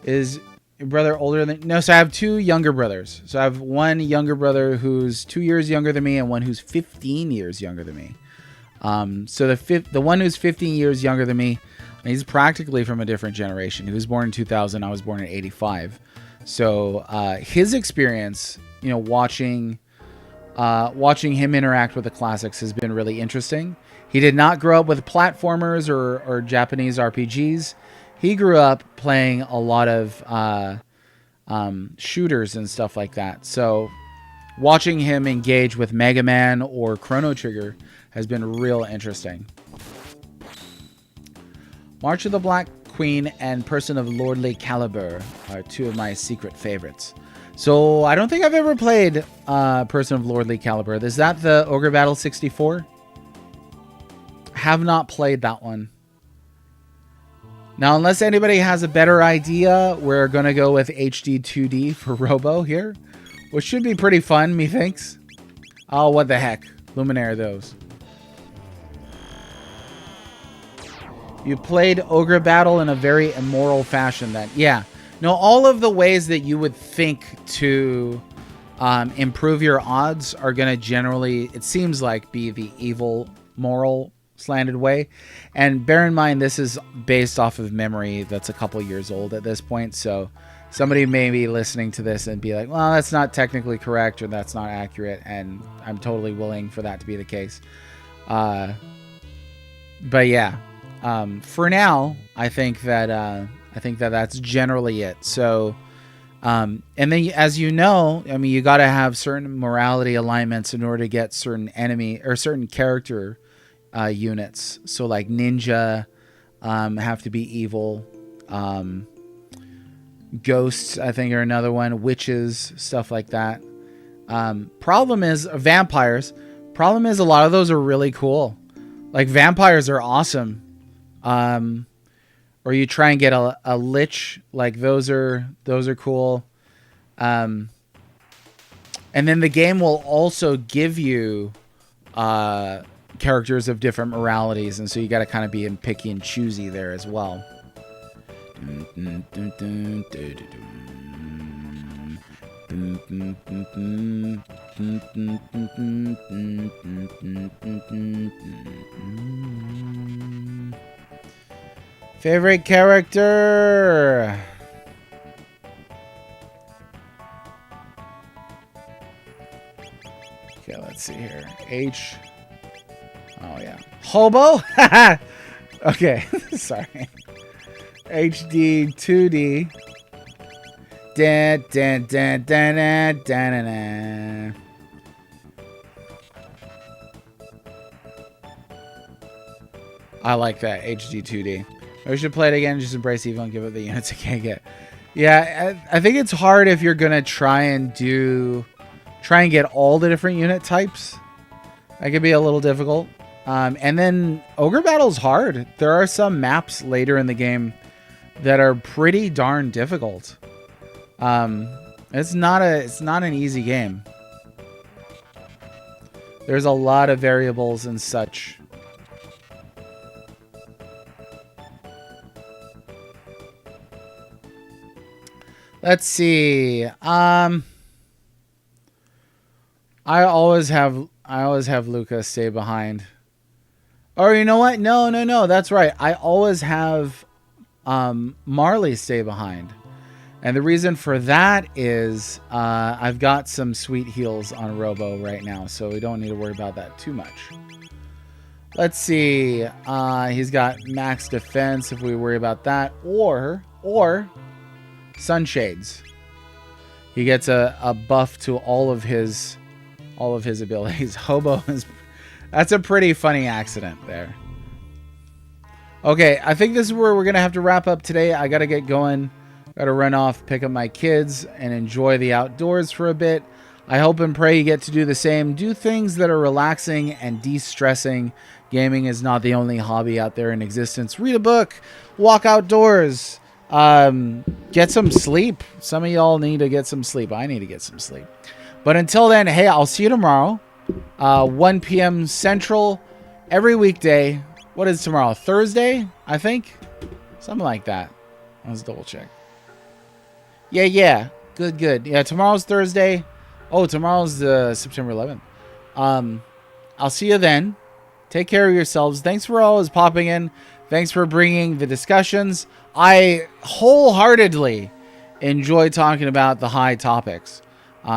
Is your brother older than... No, so I have two younger brothers. So I have one younger brother who's 2 years younger than me and one who's 15 years younger than me. So the one who's 15 years younger than me, he's practically from a different generation. He was born in 2000. I was born in 85. So his experience, you know, watching him interact with the classics has been really interesting. He did not grow up with platformers or Japanese RPGs. He grew up playing a lot of shooters and stuff like that. So watching him engage with Mega Man or Chrono Trigger has been real interesting. March of the Black Queen and Person of Lordly Caliber are two of my secret favorites. So I don't think I've ever played Person of Lordly Caliber. Is that the Ogre Battle 64? Have not played that one. Now, unless anybody has a better idea, we're going to go with HD 2D for Robo here, which should be pretty fun, methinks. Oh, what the heck. Luminaire those. You played Ogre Battle in a very immoral fashion then. Yeah. No, all of the ways that you would think to improve your odds are going to generally, it seems like, be the evil, moral, slanted way. And bear in mind, this is based off of memory that's a couple years old at this point. So somebody may be listening to this and be like, well, that's not technically correct or that's not accurate. And I'm totally willing for that to be the case. But yeah, for now, I think that that's generally it. So, and then as you know, I mean, you got to have certain morality alignments in order to get certain enemy or certain character units. So like ninja have to be evil. Ghosts, I think, are another one. Witches, stuff like that. Problem is vampires. Problem is a lot of those are really cool. Like vampires are awesome. Or you try and get a lich, like those are cool. And then the game will also give you characters of different moralities, and so you got to kind of be picky and choosy there as well. Favorite character? Okay, let's see here. H. Oh, yeah. Hobo? Okay, sorry. HD 2D. Dan, dan, dan, dan, dan, dan, dan. I like that, HD 2D. We should play it again, just embrace evil and give it the units it can't get. Yeah, I think it's hard if you're going to try and get all the different unit types. That could be a little difficult. And then Ogre Battle's hard. There are some maps later in the game that are pretty darn difficult. It's not an easy game. There's a lot of variables and such. Let's see. I always have Luca stay behind. Or you know what? No. That's right. I always have Marley stay behind. And the reason for that is I've got some sweet heals on Robo right now, so we don't need to worry about that too much. Let's see. He's got max defense if we worry about that, or Sunshades. He gets a buff to all of his abilities. Hobo is, that's a pretty funny accident there. Okay, I think this is where we're gonna have to wrap up today. I gotta get going. Gotta run off, pick up my kids, and enjoy the outdoors for a bit. I hope and pray you get to do the same. Do things that are relaxing and de-stressing. Gaming is not the only hobby out there in existence. Read a book, walk outdoors, get some sleep. Some of y'all need to get some sleep. I need to get some sleep. But until then, hey, I'll see you tomorrow, 1 p.m. Central, every weekday. What is tomorrow? Thursday, I think? Something like that. Let's double check. Yeah. Good. Yeah, tomorrow's Thursday. Oh, tomorrow's September 11th. I'll see you then. Take care of yourselves. Thanks for always popping in. Thanks for bringing the discussions. I wholeheartedly enjoy talking about the high topics.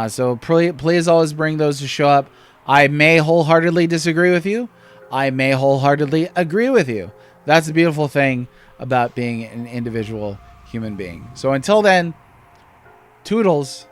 So please always bring those to show up. I may wholeheartedly disagree with you. I may wholeheartedly agree with you. That's the beautiful thing about being an individual human being. So until then, toodles.